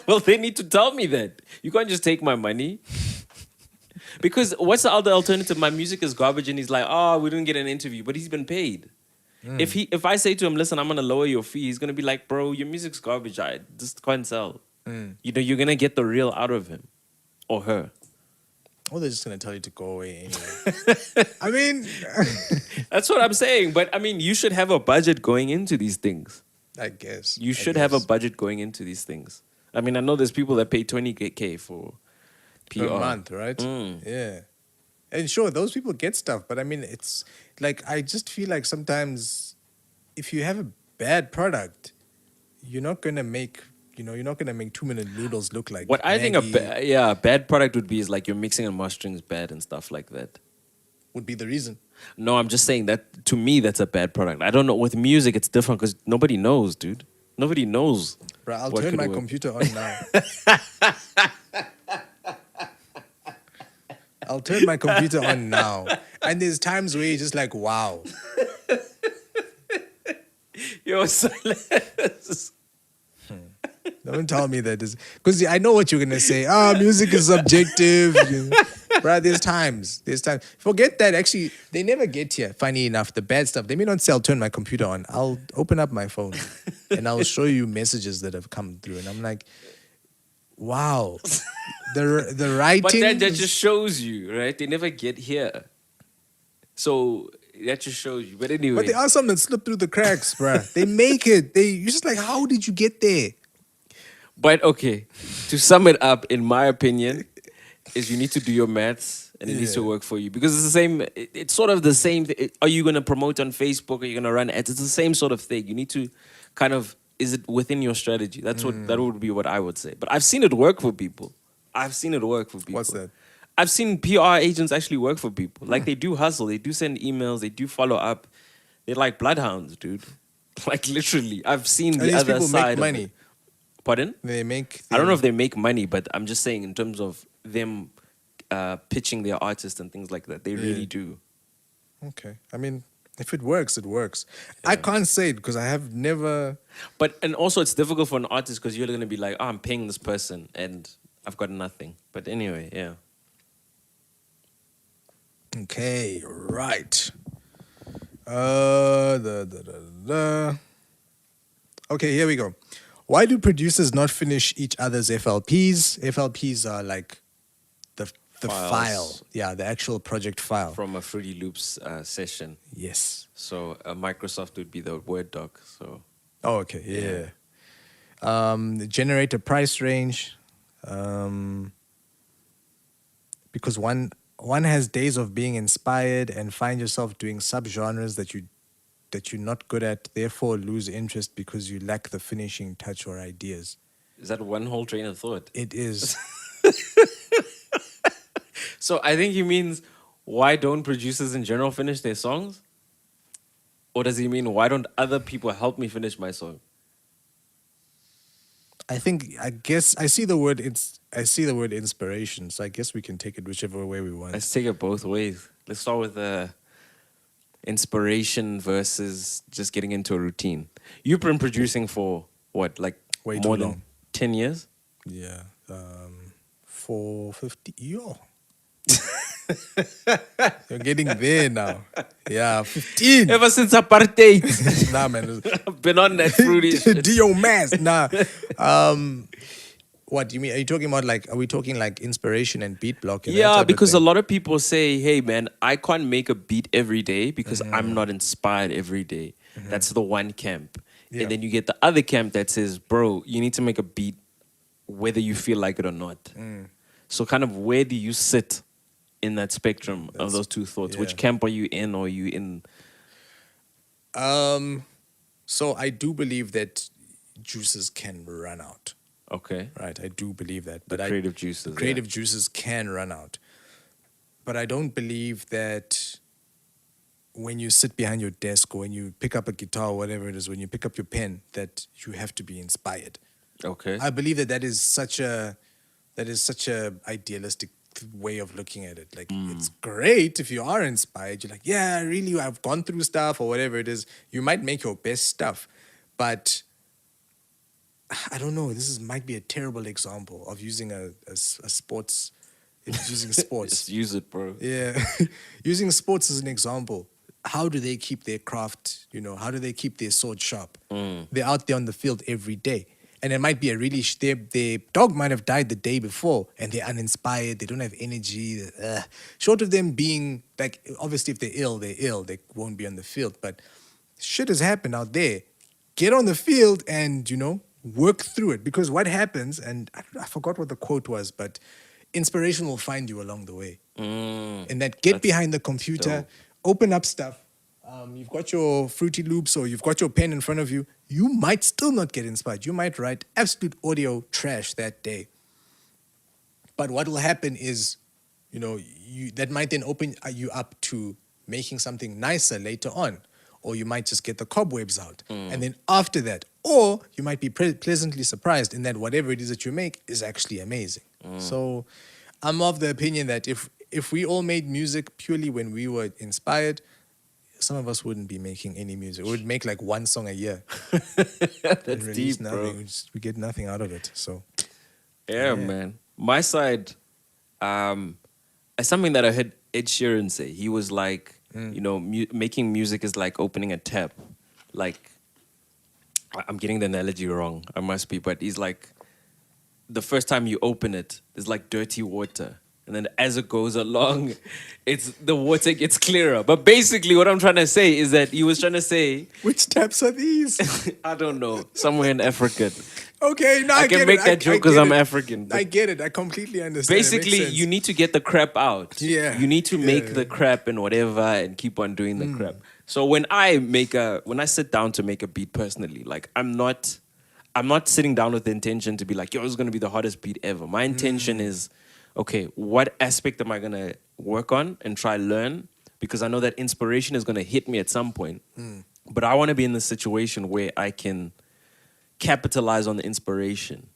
Well, they need to tell me that. You can't just take my money. Because what's the other alternative? My music is garbage and he's like, we didn't get an interview, but he's been paid. If I say to him, listen, I'm going to lower your fee, he's going to be like, bro, your music's garbage. I just can't sell. You're going to get the real out of him or her. Or they're just gonna tell you to go away anyway. I mean, That's what I'm saying. But I mean, you should have a budget going into these things. I guess You I should have a guess. budget going into these things. I mean, I know there's people that pay 20K for PR. Per month, right? Yeah. And sure, those people get stuff, but I mean, it's like I just feel like sometimes if you have a bad product, you're not gonna make you're not gonna make 2 minute noodles look like What I think a Maggi bad product would be is like you're mixing and mastering is bad and stuff like that. would be the reason. No, I'm just saying that to me that's a bad product. I don't know. With music, it's different because nobody knows, dude. Nobody knows. Bro, I'll what turn could my work. computer on now. I'll turn my computer on now. And there's times where you're just like, wow. Yo, Silas. Don't tell me that is because I know what you're gonna say. Music is subjective. Bruh, there's times. Forget that. Actually, they never get here. Funny enough, the bad stuff. They may not say I'll turn my computer on. I'll open up my phone and I'll show you messages that have come through. And I'm like, wow. The writing. But that just shows you, right? They never get here. So that just shows you. But anyway. But there are some that slip through the cracks, bruh. They make it. You're just like, how did you get there? But okay, to sum it up, in my opinion, is you need to do your maths and it needs to Yeah. work for you because it's the same. It's sort of the same. Are you going to promote on Facebook? Are you going to run ads? It's the same sort of thing. You need to kind of, is it within your strategy? That would be what I would say. But I've seen it work for people. What's that? I've seen PR agents actually work for people. Like they do hustle. They do send emails. They do follow up. They're like bloodhounds, dude. Like literally, I've seen And the these other people side. make money. Pardon? They make. I don't know if they make money, but I'm just saying in terms of them pitching their artists and things like that, they really do. Okay. I mean, if it works, it works. I can't say it because I have never. But and also it's difficult for an artist because you're gonna be like, oh, I'm paying this person and I've got nothing. But anyway, yeah. Okay, right. Okay, here we go. Why do producers not finish each other's FLPs? FLPs are like the Files. file. Yeah, the actual project file. From a Fruity Loops session. Yes. So Microsoft would be the Word doc. So Oh, okay. Yeah. Generate a price range. Because one has days of being inspired and find yourself doing subgenres that you're not good at, therefore lose interest because you lack the finishing touch or ideas. is that one whole train of thought? It is. So I think he means why don't producers in general finish their songs? Or does he mean why don't other people help me finish my song? I guess I see the word inspiration, so I guess we can take it whichever way we want. Let's take it both ways. Let's start with inspiration versus just getting into a routine. You've been producing for what, like Way too more long. than 10 years? Yeah. 450. Yo. You're getting there now. Yeah, 15. Ever since apartheid. Nah, man. I've been on that fruity shit. Dio Mass. Nah. What do you mean? Are we talking like inspiration and beat block? And that Yeah, type of because a thing? lot of people say, hey, man, I can't make a beat every day because I'm not inspired every day. That's the one camp. Yeah. And then you get the other camp that says, bro, you need to make a beat whether you feel like it or not. So kind of where do you sit in that spectrum of those two thoughts? yeah. Which camp are you in, or are you in? So I do believe that juices can run out. Okay. Right, I do believe that. The creative juices. Creative juices can run out. But I don't believe that when you sit behind your desk or when you pick up a guitar or whatever it is, when you pick up your pen, that you have to be inspired. Okay. I believe that is such a idealistic way of looking at it. Like it's great if you are inspired. You're like, yeah, really, I've gone through stuff or whatever it is. You might make your best stuff, but I don't know. This might be a terrible example of using a sports. Using sports. Just use it, bro. Yeah, using sports as an example. How do they keep their craft? How do they keep their sword sharp? They're out there on the field every day. And it might be a really their dog might have died the day before, and they're uninspired. They don't have energy. Short of them being like, obviously, if they're ill, they're ill. They won't be on the field. But shit has happened out there. Get on the field and work through it, because what happens, and I forgot what the quote was, but inspiration will find you along the way. And that get behind the computer, dope. open up stuff. You've got your Fruity Loops or you've got your pen in front of you. You might still not get inspired. You might write absolute audio trash that day. But what will happen is, that might then open you up to making something nicer later on. Or you might just get the cobwebs out. And then after that, or you might be pleasantly surprised in that whatever it is that you make is actually amazing. So I'm of the opinion that if we all made music purely when we were inspired, some of us wouldn't be making any music. We would make like one song a year. That's deep, bro. We get nothing out of it. So yeah, man. My side, something that I heard Ed Sheeran say. He was like, making music is like opening a tap. Like, I'm getting the analogy wrong. I must be, but he's like, the first time you open it, there's like dirty water. And then as it goes along, the water gets clearer. But basically what I'm trying to say is that he was trying to say... Which taps are these? I don't know. Somewhere in Africa. Okay, no, I can make that joke because I'm African. I get it. I completely understand. Basically, you need to get the crap out. Yeah. You need to make the crap and whatever and keep on doing the crap. So when I sit down to make a beat personally, like I'm not sitting down with the intention to be like, yo, this is going to be the hottest beat ever. My intention is, okay, what aspect am I going to work on and try learn? Because I know that inspiration is going to hit me at some point. But I want to be in the situation where I can capitalize on the inspiration.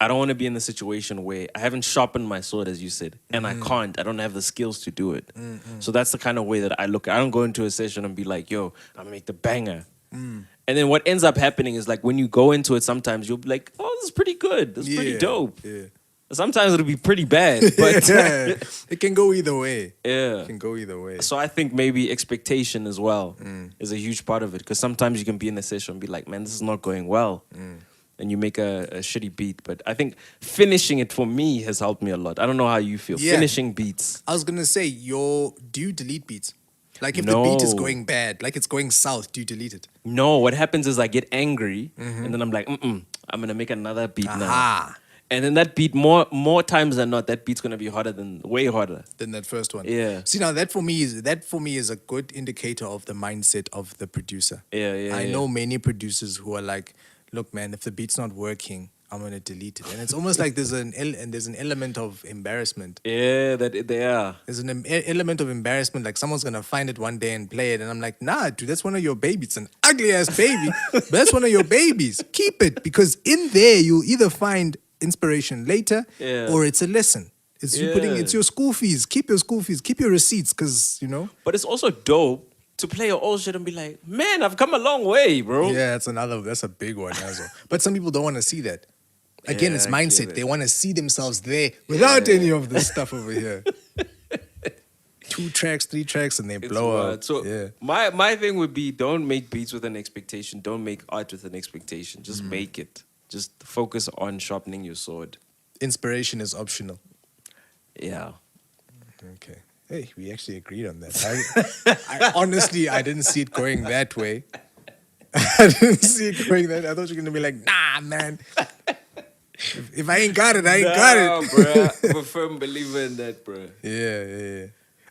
I don't want to be in the situation where I haven't sharpened my sword, as you said, and I don't have the skills to do it. So that's the kind of way that I look. I don't go into a session and be like, yo, I'm going to make the banger. And then what ends up happening is like when you go into it, sometimes you'll be like, oh, this is pretty good. This is pretty dope. Yeah. Sometimes it'll be pretty bad, but it can go either way. Yeah. It can go either way. So I think maybe expectation as well is a huge part of it, because sometimes you can be in a session and be like, man, this is not going well. And you make a shitty beat. But I think finishing it for me has helped me a lot. I don't know how you feel. Yeah. Finishing beats. I was going to say, do you delete beats? Like if the beat is going bad, like it's going south, do you delete it? No, what happens is I get angry and then I'm like, I'm going to make another beat now. And then that beat, more times than not, that beat's gonna be way harder than that first one. Yeah. See, now that for me is a good indicator of the mindset of the producer. Yeah. I know many producers who are like, look, man, if the beat's not working, I'm gonna delete it. And it's almost like there's an element of embarrassment. Yeah, there's an element of embarrassment. Like someone's gonna find it one day and play it, and I'm like, nah, dude, that's one of your babies. It's an ugly ass baby, but that's one of your babies. Keep it, because in there you'll either find inspiration later, or it's a lesson. It's your school fees. Keep your school fees. Keep your receipts, because But it's also dope to play your old shit and be like, man, I've come a long way, bro. Yeah, that's a big one as well. But some people don't want to see that. Again, it's mindset. They want to see themselves there without any of this stuff over here. 2 tracks, 3 tracks, and they blow up. So my thing would be, don't make beats with an expectation. Don't make art with an expectation. Just make it. Just focus on sharpening your sword. Inspiration is optional. Yeah. Okay. Hey, we actually agreed on that. I honestly, I didn't see it going that way. I didn't see it going that. I thought you were gonna be like, nah, man. If I ain't got it, I ain't got it. Bro. I'm a firm believer in that, bro. Yeah.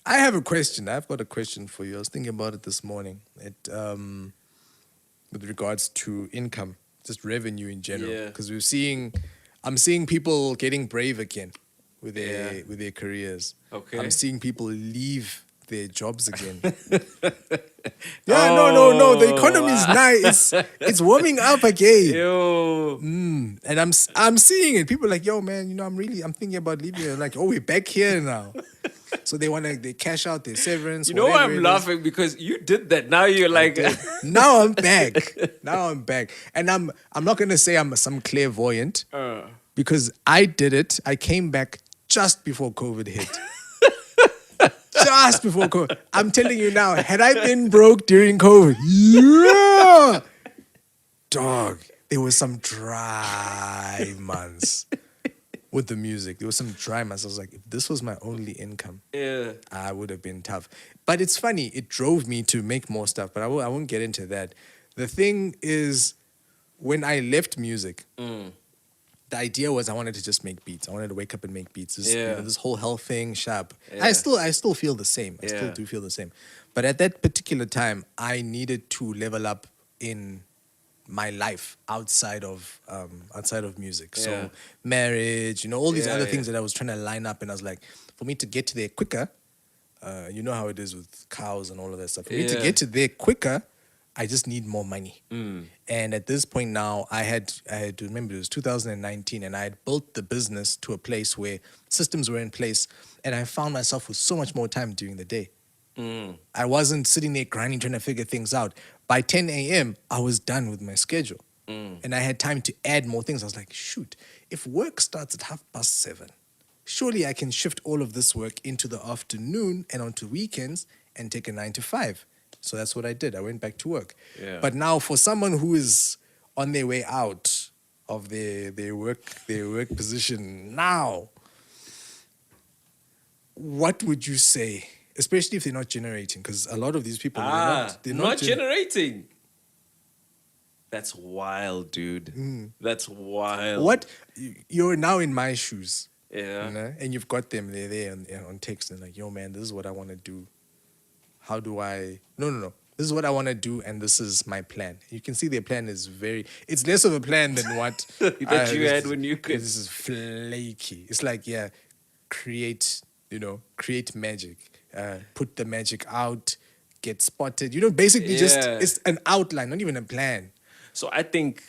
I have a question. I've got a question for you. I was thinking about it this morning. With regards to income. Just revenue in general, because I'm seeing people getting brave again with their careers. Okay, I'm seeing people leave their jobs again. No. The economy is nice. It's warming up again. Yo. And I'm seeing it. People are like, yo, man, I'm thinking about leaving. I'm like, oh, we're back here now. So they cash out their severance. You know why I'm laughing? Because you did that. Now you're like... Now I'm back. And I'm not going to say I'm some clairvoyant. Because I did it. I came back just before COVID hit. Just before COVID. I'm telling you now, had I been broke during COVID, dog, there was some dry months with the music. There was some dry months. I was like, if this was my only income, Yeah. I would have been tough. But it's funny. It drove me to make more stuff. But I won't get into that. The thing is, when I left music, the idea was I wanted to just make beats. I wanted to wake up and make beats. This whole health thing, sharp. Yeah. I still feel the same. I still Yeah. do feel the same. But at that particular time, I needed to level up in my life outside of music. Yeah. So marriage, all these Yeah, other yeah. things that I was trying to line up, and I was like, for me to get to there quicker, you know how it is with cows and all of that stuff. For me to Yeah. get to there quicker, I just need more money. And at this point now, I had to remember it was 2019, and I had built the business to a place where systems were in place, and I found myself with so much more time during the day. I wasn't sitting there grinding, trying to figure things out. By 10 a.m., I was done with my schedule. And I had time to add more things. I was like, shoot, if work starts at 7:30, surely I can shift all of this work into the afternoon and onto weekends and take a 9 to 5. So that's what I did. I went back to work. Yeah. But now for someone who is on their way out of their work position now, what would you say? Especially if they're not generating, because a lot of these people they're not generating. That's wild, dude. That's wild. What you're now in my shoes, Yeah. and you've got them there on text and like, yo man, this is what I want to do. How do I? No. This is what I want to do, and this is my plan. You can see their plan is it's less of a plan than what That you had when you could. This is flaky. It's like, create magic. Put the magic out, get spotted. Basically just, Yeah. it's an outline, not even a plan. So I think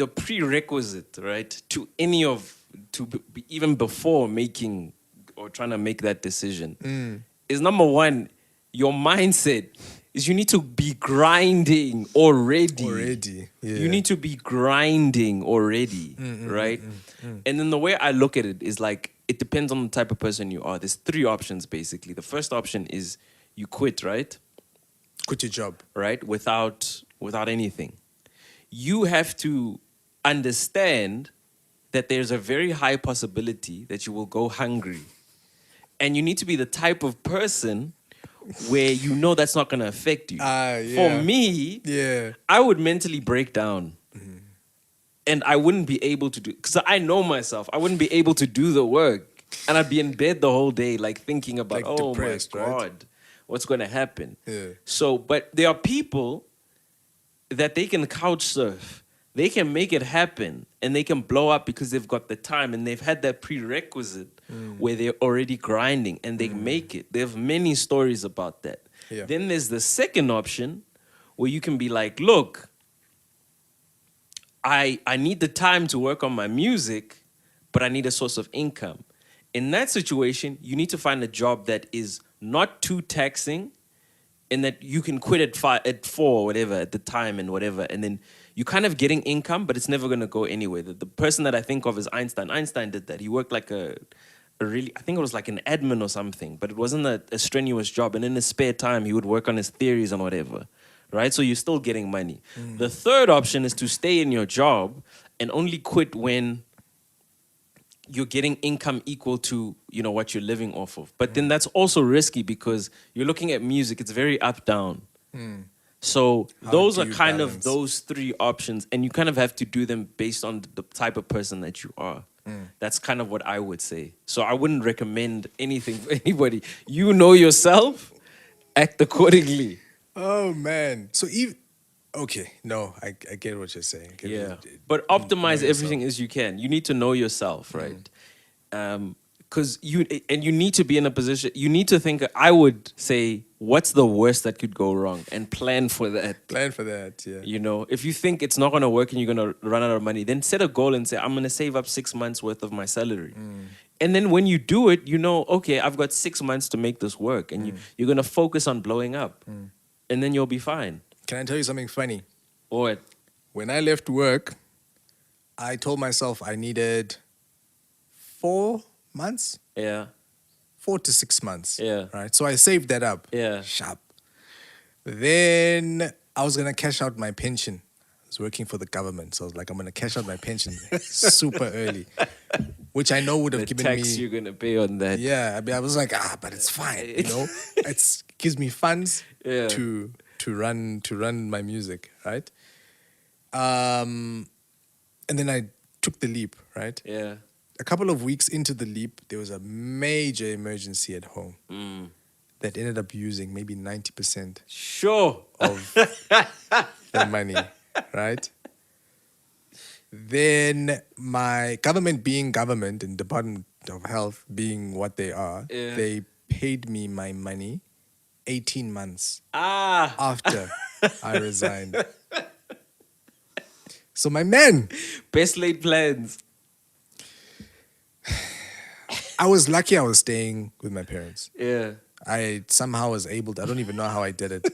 the prerequisite, right, to even before making or trying to make that decision is, number one, your mindset is you need to be grinding already. Yeah. You need to be grinding already, right? And then the way I look at it is like, it depends on the type of person you are. There's 3 options, basically. The first option is you quit, right? Quit your job. Right? Without anything. You have to understand that there's a very high possibility that you will go hungry. And you need to be the type of person where that's not going to affect you. Yeah. For me, I would mentally break down. And I wouldn't be able to do, because I know myself, I wouldn't be able to do the work. And I'd be in bed the whole day, like thinking about, Like oh my depressed, God, right? what's going to happen? Yeah. So, but there are people that they can couch surf. They can make it happen and they can blow up because they've got the time and they've had that prerequisite where they're already grinding and they make it. They have many stories about that. Yeah. Then there's the second option where you can be like, look, I need the time to work on my music, but I need a source of income. In that situation, you need to find a job that is not too taxing and that you can quit at 4 or whatever at the time and whatever. And then you're kind of getting income, but it's never going to go anywhere. The person that I think of is Einstein. Einstein did that. He worked like a really, I think it was like an admin or something, but it wasn't a strenuous job. And in his spare time, he would work on his theories and whatever. Right? So you're still getting money. The third option is to stay in your job and only quit when you're getting income equal to, what you're living off of. But then that's also risky because you're looking at music, it's very up down. So those are kind of those 3 options, and you kind of have to do them based on the type of person that you are. That's kind of what I would say. So I wouldn't recommend anything for anybody. You know yourself, act accordingly. Oh man. So I get what you're saying. But optimize everything as you can. You need to know yourself, right? Because you need to be in a position. You need to think. I would say, what's the worst that could go wrong, and plan for that. Plan for that. Yeah. If you think it's not gonna work and you're gonna run out of money, then set a goal and say, I'm gonna save up 6 months worth of my salary. And then when you do it, okay, I've got 6 months to make this work, and you're gonna focus on blowing up. And then you'll be fine. Can I tell you something funny? What? When I left work, I told myself I needed 4 months. Yeah. 4 to 6 months. Yeah. Right. So I saved that up. Yeah. Sharp. Then I was gonna cash out my pension. I was was working for the government. So I was like, I'm going to cash out my pension super early, which I know would have The given tax me. you're gonna pay on that. Yeah, I mean, I was like, but it's fine, It gives me funds Yeah. to run my music, right? And then I took the leap, right? Yeah. A couple of weeks into the leap, there was a major emergency at home that ended up using maybe 90% Sure. of the money, right? Then my government being government and Department of Health being what they are, Yeah. they paid me my money 18 months Ah. after I resigned. So my man, Best laid plans. I was lucky I was staying with my parents. Yeah. I somehow was able to, I don't even know how I did it.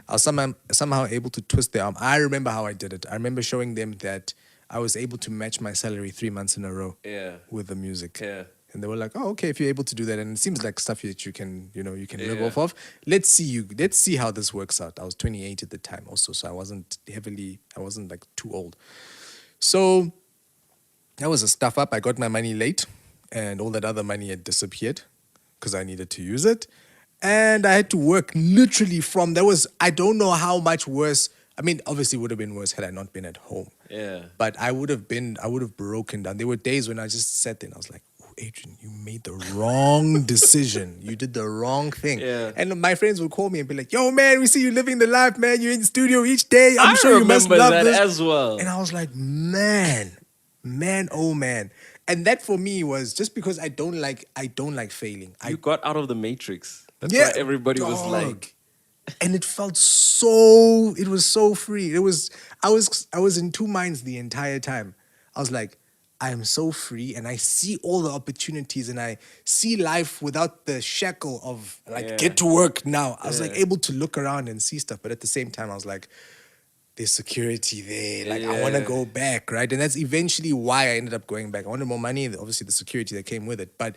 I was somehow able to twist their arm. I remember how I did it. I remember showing them that I was able to match my salary 3 months in a row Yeah. with the music. Yeah. And they were like, "Oh, okay, if you're able to do that, and it seems like stuff that you can, live Yeah. off of. Let's see how this works out." I was 28 at the time also, so I wasn't like too old. So that was a stuff up. I got my money late, and all that other money had disappeared because I needed to use it. And I had to work literally I don't know how much worse. I mean, obviously it would have been worse had I not been at home. Yeah. But I would have broken down. There were days when I just sat there and I was like, "Oh, Adrian, you made the wrong decision. You did the wrong thing." Yeah. And my friends would call me and be like, "Yo, man, we see you living the life, man. You're in the studio each day. I'm I sure you must remember love that this." as well. And I was like, man, oh man. And that for me was just because I don't like failing. You got out of the matrix. That's Yeah, why everybody was dog. like, And it was so free. I was in two minds the entire time. I was like, I am so free and I see all the opportunities and I see life without the shackle of Yeah. get to work now. I was Yeah. able to look around and see stuff. But at the same time, I was like, there's security there. I want to Yeah. go back, right? And that's eventually why I ended up going back. I wanted more money, and obviously the security that came with it. But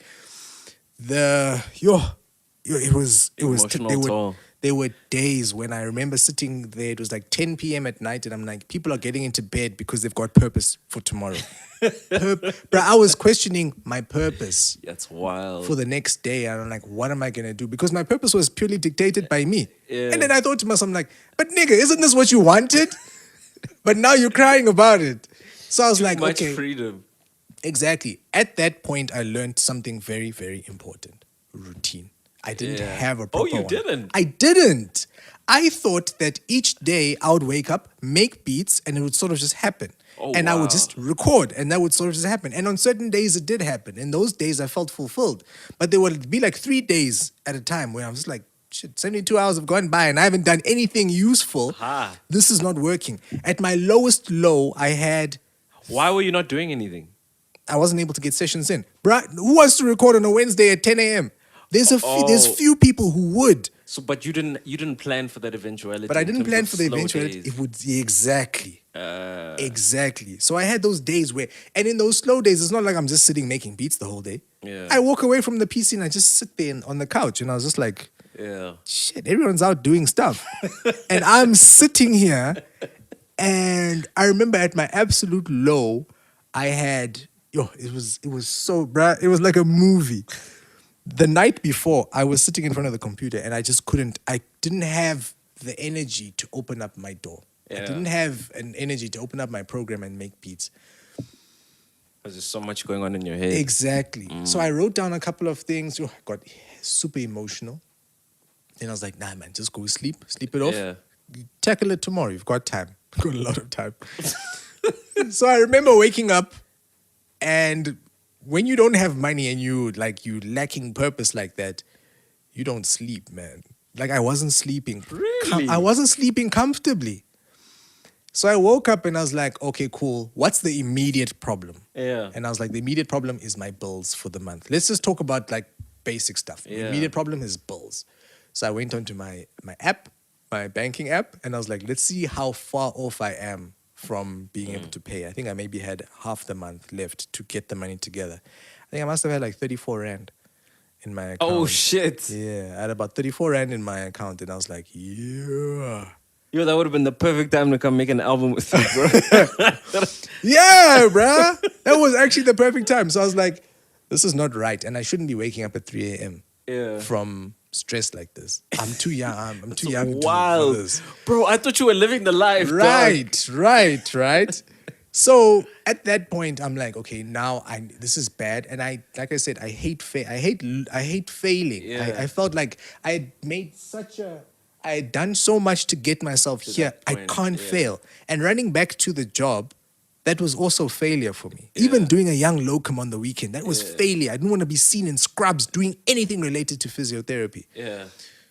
it was Emotional toll. there were days when I remember sitting there. It was like 10 p.m. at night, and I'm like, people are getting into bed because they've got purpose for tomorrow. But I was questioning my purpose that's wild. for the next day. And I'm like, what am I going to do? Because my purpose was purely dictated by me. Yeah. And then I thought to myself, I'm like, but nigga, isn't this what you wanted? But now you're crying about it. So I was like, Much okay. freedom. Exactly. At that point, I learned something very, very important. Routine. I didn't Yeah. have a Oh, proper you one. didn't? I didn't. I thought that each day I would wake up, make beats, and it would sort of just happen. Oh, and I would wow. just record, and that would sort of just happen. And on certain days, it did happen. In those days, I felt fulfilled. But there would be like 3 days at a time where I was like, shit, 72 hours have gone by and I haven't done anything useful. Aha. This is not working. At my lowest low, Why were you not doing anything? I wasn't able to get sessions in. Bruh, who wants to record on a Wednesday at 10 a.m.? There's few people who would. So, but you didn't plan for that eventuality. But I in didn't terms plan of for the slow eventuality. days. It would exactly. Exactly. So I had those days where, and in those slow days, it's not like I'm just sitting making beats the whole day. Yeah. I walk away from the PC and I just sit there on the couch and I was just like, Yeah. shit, everyone's out doing stuff. And I'm sitting here and I remember at my absolute low, I had, it was so, bruh, it was like a movie. The night before, I was sitting in front of the computer and I didn't have the energy to open up my door. I Yeah. didn't have an energy to open up my program and make beats. There's just so much going on in your head. Exactly. So I wrote down a couple of things. I got super emotional. Then I was like, nah, man, just go sleep it off. Yeah. Tackle it tomorrow. You've got time. Got a lot of time. So I remember waking up, and when you don't have money and you lacking purpose like that, you don't sleep, man. Like I wasn't sleeping. Really? I wasn't sleeping comfortably. So I woke up and I was like, okay, cool. What's the immediate problem? Yeah. And I was like, the immediate problem is my bills for the month. Let's just talk about like basic stuff. The Yeah. immediate problem is bills. So I went onto my app, my banking app, and I was like, let's see how far off I am from being able to pay. I think I maybe had half the month left to get the money together. I think I must have had like 34 Rand in my account. Oh shit. Yeah, I had about 34 Rand in my account, and I was like, yeah. Yo, that would have been the perfect time to come make an album with you, bro. Yeah, bruh. That was actually the perfect time. So I was like, this is not right. And I shouldn't be waking up at 3 a.m. Yeah. from stress like this. I'm too young. I'm too young for Wild. this. Bro, I thought you were living the life. dog. Right. So at that point, I'm like, okay, now this is bad, and like I said, I hate failing. Yeah. I felt like I had done so much to get myself here. that I point, can't yeah. fail. And running back to the job, that was also failure for me. Even doing a young locum on the weekend, that was failure. I didn't want to be seen in scrubs doing anything related to physiotherapy. Yeah.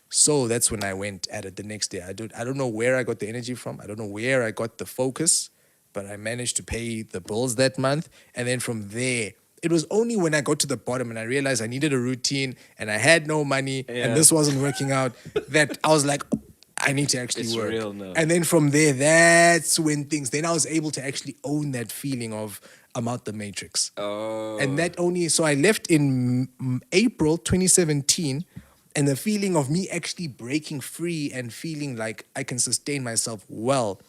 So that's when I went at it the next day. I don't know where I got the energy from. I don't know where I got the focus, but I managed to pay the bills that month. And then from there, it was only when I got to the bottom and I realized I needed a routine and I had no money and this wasn't working out that I was like, I need to actually It's work. real now. And then from there, that's when then I was able to actually own that feeling of I'm out the matrix. Oh. And so I left in April 2017, and the feeling of me actually breaking free and feeling like I can sustain myself well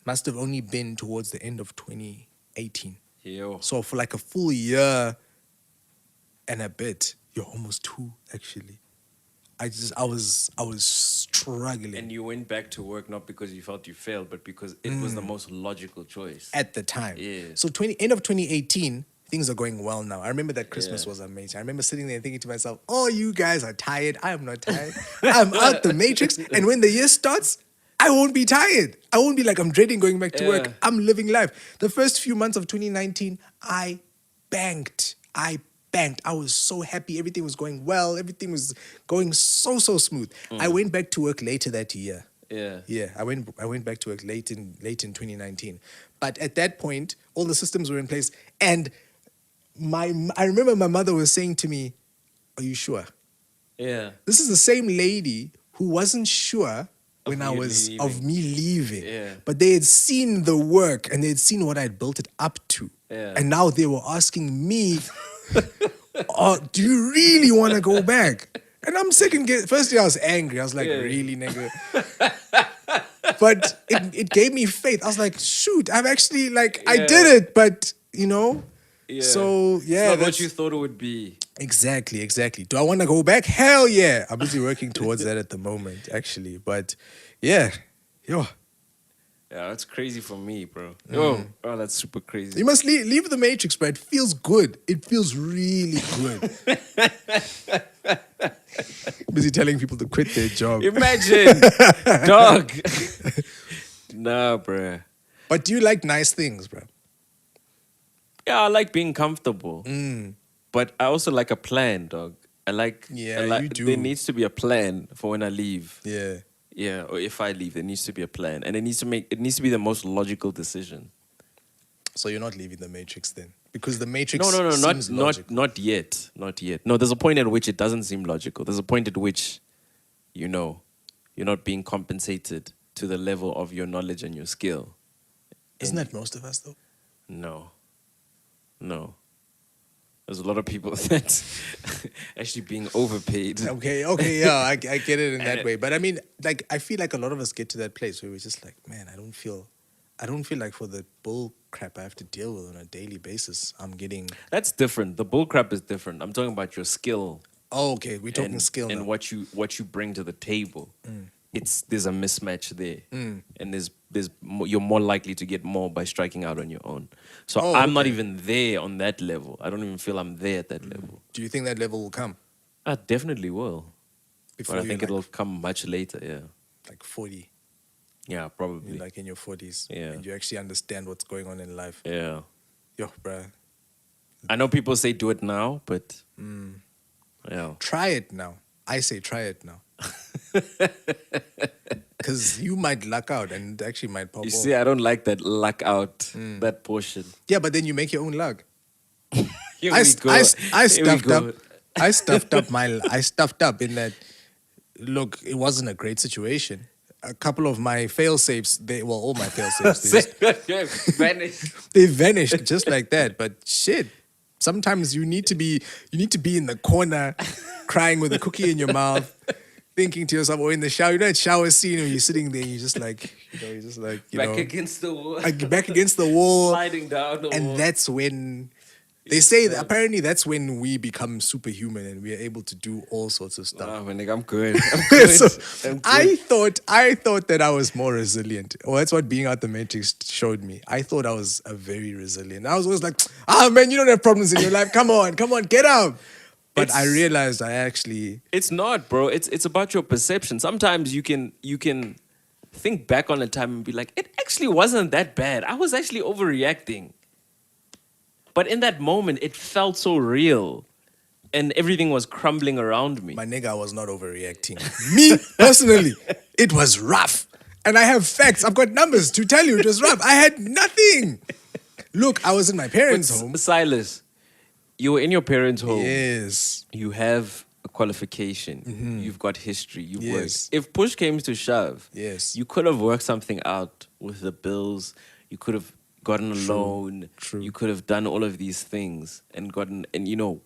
must have only been towards the end of 2018. Yo. So for like a full year and a bit, almost 2 actually. I was struggling And you went back to work not because you felt you failed, but because it was the most logical choice. at the time. Yeah. So end of 2018, things are going well now. I remember that Christmas Yeah. was amazing. I remember sitting there and thinking to myself, oh, you guys are tired. I am not tired. I'm out the matrix. And when the year starts, I won't be tired. I won't be like, I'm dreading going back to work. Yeah. I'm living life. The first few months of 2019, I banked. I was so happy. Everything was going well. Everything was going so smooth. I went back to work later that year. Yeah. Yeah, I went back to work late in 2019. But at that point, all the systems were in place. And I remember my mother was saying to me, are you sure? Yeah. This is the same lady who wasn't sure when I you was leaving. of me leaving. Yeah. But they had seen the work and they had seen what I had built it up to. Yeah. And now they were asking me, oh, do you really want to go back? And I'm firstly I was angry. I was like, Yeah. really, nigga? But it gave me faith. I was like, shoot, I've actually I Yeah. did it, but Yeah. So yeah, It's not what you thought it would be. Exactly. Do I want to go back? Hell yeah. I'm busy working towards that at the moment, actually. But yeah, Yeah, that's crazy for me, bro. Yo, oh, that's super crazy. you must leave the matrix, bro. It feels good. It feels really good. Busy telling people to quit their job. Imagine, dog. Nah, bro. But do you like nice things, bro? Yeah, I like being comfortable. But I also like a plan, dog. Yeah, you do. There needs to be a plan for when I leave. Yeah. Yeah, or if I leave, there needs to be a plan. And it needs to be the most logical decision. So you're not leaving the matrix then? Because the matrix No, seems logical. not yet. Not yet. No, there's a point at which it doesn't seem logical. There's a point at which, you're not being compensated to the level of your knowledge and your skill. Isn't that most of us, though? No. There's a lot of people that's actually being overpaid. Okay, yeah, I get it in that way. But I mean, I feel like a lot of us get to that place where we're just like, man, I don't feel like for the bull crap I have to deal with on a daily basis, I'm getting... That's different. The bull crap is different. I'm talking about your skill. Oh, okay, we're talking skill and now. what you bring to the table. There's a mismatch there, and you're more likely to get more by striking out on your own. So I'm not even there on that level. I don't even feel I'm there at that level. Do you think that level will come? I definitely will, Before but I you're think it'll come much later. Yeah, like 40, yeah, probably. you're like in your 40s, Yeah. and you actually understand what's going on in life. Yeah, Yo, bruh, I know people say do it now, but yeah, try it now. I say try it now. Because you might luck out and it actually might pop you off. see, I don't like that luck out that portion. Yeah, but then you make your own luck. Here I we go. stuffed Here we up. I stuffed up in that. Look, it wasn't a great situation. A couple of my fail safes, all my fail safes, Vanished. they vanished just like that. But shit, sometimes you need to be in the corner, crying with a cookie in your mouth, thinking to yourself, or in the shower, that shower scene where you're sitting there, you're just like, back against the wall, back against the wall, sliding down the wall. and that's when they say that apparently that's when we become superhuman and we are able to do all sorts of stuff. Wow, man, I'm good. I'm good. So I'm good. I thought that I was more resilient. Well, that's what being out the Matrix showed me. I thought I was a very resilient. I was always like, man, you don't have problems in your life. Come on, get up. But I realized I actually... It's not, bro. It's about your perception. Sometimes you can think back on a time and be like, it actually wasn't that bad. I was actually overreacting. But in that moment, it felt so real. And everything was crumbling around me. My nigga, I was not overreacting. Me, personally, it was rough. And I have facts. I've got numbers to tell you it was rough. I had nothing. Look, I was in my parents' home. Silas, you were in your parents' home. Yes. You have a qualification. Mm-hmm. You've got history. You've worked. If push came to shove, you could have worked something out with the bills. You could have gotten a loan. True. You could have done all of these things and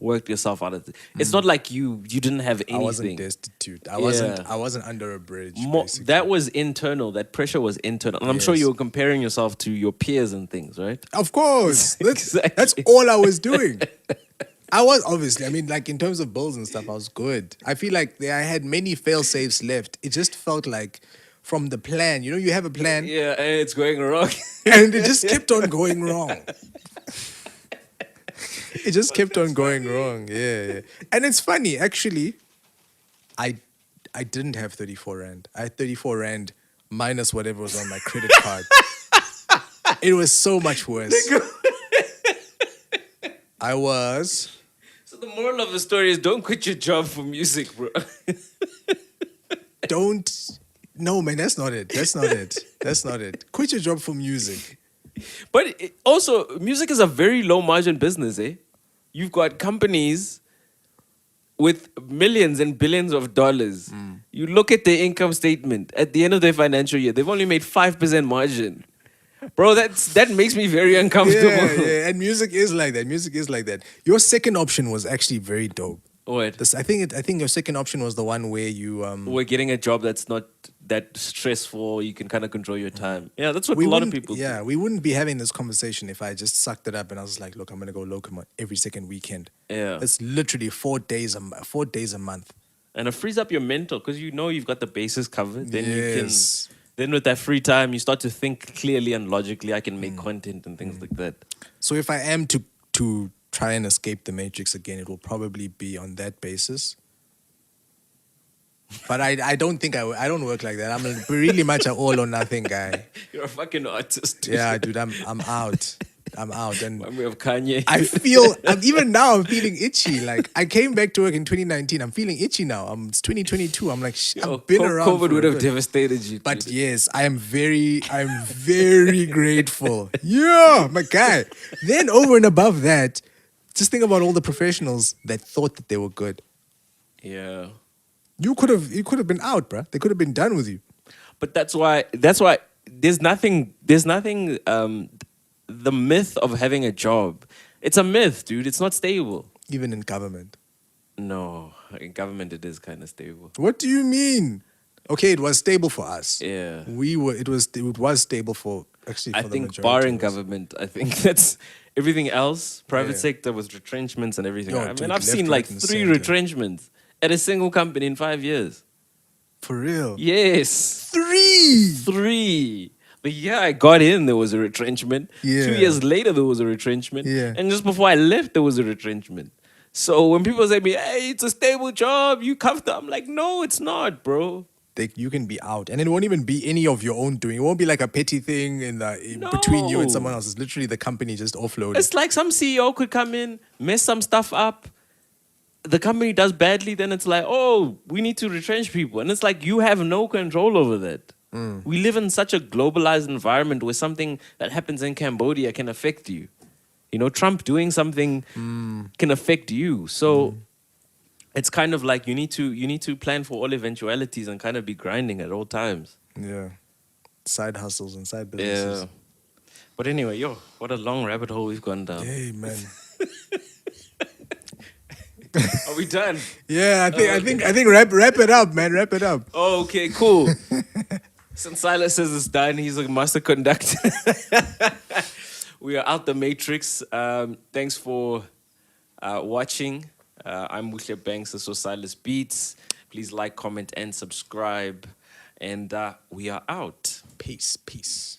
worked yourself out of it. It's not like you didn't have anything. I wasn't destitute. I wasn't under a bridge. That was internal. That pressure was internal. And I'm sure you were comparing yourself to your peers and things, right? Of course. Exactly. That's all I was doing. I was obviously, I mean, like in terms of bills and stuff, I was good. I feel like I had many fail safes left. It just felt like from the plan, you have a plan. Yeah, and it's going wrong. And it just kept on going wrong. It just kept on going wrong. Yeah. And it's funny, actually, I didn't have 34 Rand. I had 34 Rand minus whatever was on my credit card. It was so much worse. I was... So the moral of the story is don't quit your job for music, bro. No, man, that's not it. That's not it. Quit your job for music. But also, music is a very low margin business, eh? You've got companies with millions and billions of dollars. You look at their income statement at the end of their financial year, they've only made 5% margin. Bro, that makes me very uncomfortable. Yeah, and music is like that. Your second option was actually very dope. What? I think your second option was the one where you we're getting a job that's not that stressful. You can kind of control your time. Yeah, that's what a lot of people do. Yeah, we wouldn't be having this conversation if I just sucked it up and I was like, look, I'm gonna go locum every second weekend. Yeah, it's literally 4 days a month, and it frees up your mental because you've got the bases covered. Then you can. Then with that free time, you start to think clearly and logically. I can make content and things like that. So if I am to try and escape the Matrix again, it will probably be on that basis. But I don't think I don't work like that. I'm really much an all or nothing guy. You're a fucking artist. Dude. Yeah, dude, I'm out. And we have Kanye. Even now I'm feeling itchy. Like I came back to work in 2019. I'm feeling itchy now. It's 2022. I'm like, I've been around. COVID would have devastated you. But yes, I'm very grateful. Yeah, my guy. Then over and above that, just think about all the professionals that thought that they were good. Yeah. You could have been out, bruh. They could have been done with you. But that's why there's nothing the myth of having a job. It's a myth, dude. It's not stable. Even in government. No, in government it is kind of stable. What do you mean? Okay, it was stable for us. Yeah. It was stable for the majority. I think barring government, I think that's everything else, private sector with retrenchments and everything. I've seen like 3 retrenchments at a single company in 5 years. For real? Yes. 3! 3. The year I got in, there was a retrenchment. Yeah. 2 years later, there was a retrenchment. Yeah. And just before I left, there was a retrenchment. So when people say to me, hey, it's a stable job, you comfortable? I'm like, no, it's not, bro. You can be out. And it won't even be any of your own doing. It won't be like a petty thing between you and someone else. It's literally the company just offloading. It's like some CEO could come in, mess some stuff up. The company does badly, then it's like, oh, we need to retrench people. And it's like, you have no control over that. We live in such a globalized environment where something that happens in Cambodia can affect you. Trump doing something can affect you. So it's kind of like you need to plan for all eventualities and kind of be grinding at all times. Yeah. Side hustles and side businesses. Yeah. But anyway, what a long rabbit hole we've gone down. Hey, man. Are we done? Yeah, I think wrap it up, man. Wrap it up. Oh, okay, cool. Since Silas says it's done, he's a master conductor. We are out the matrix. Thanks for watching. I'm Muhle Banks. This was Silas Beats. Please like, comment, and subscribe. And we are out. Peace.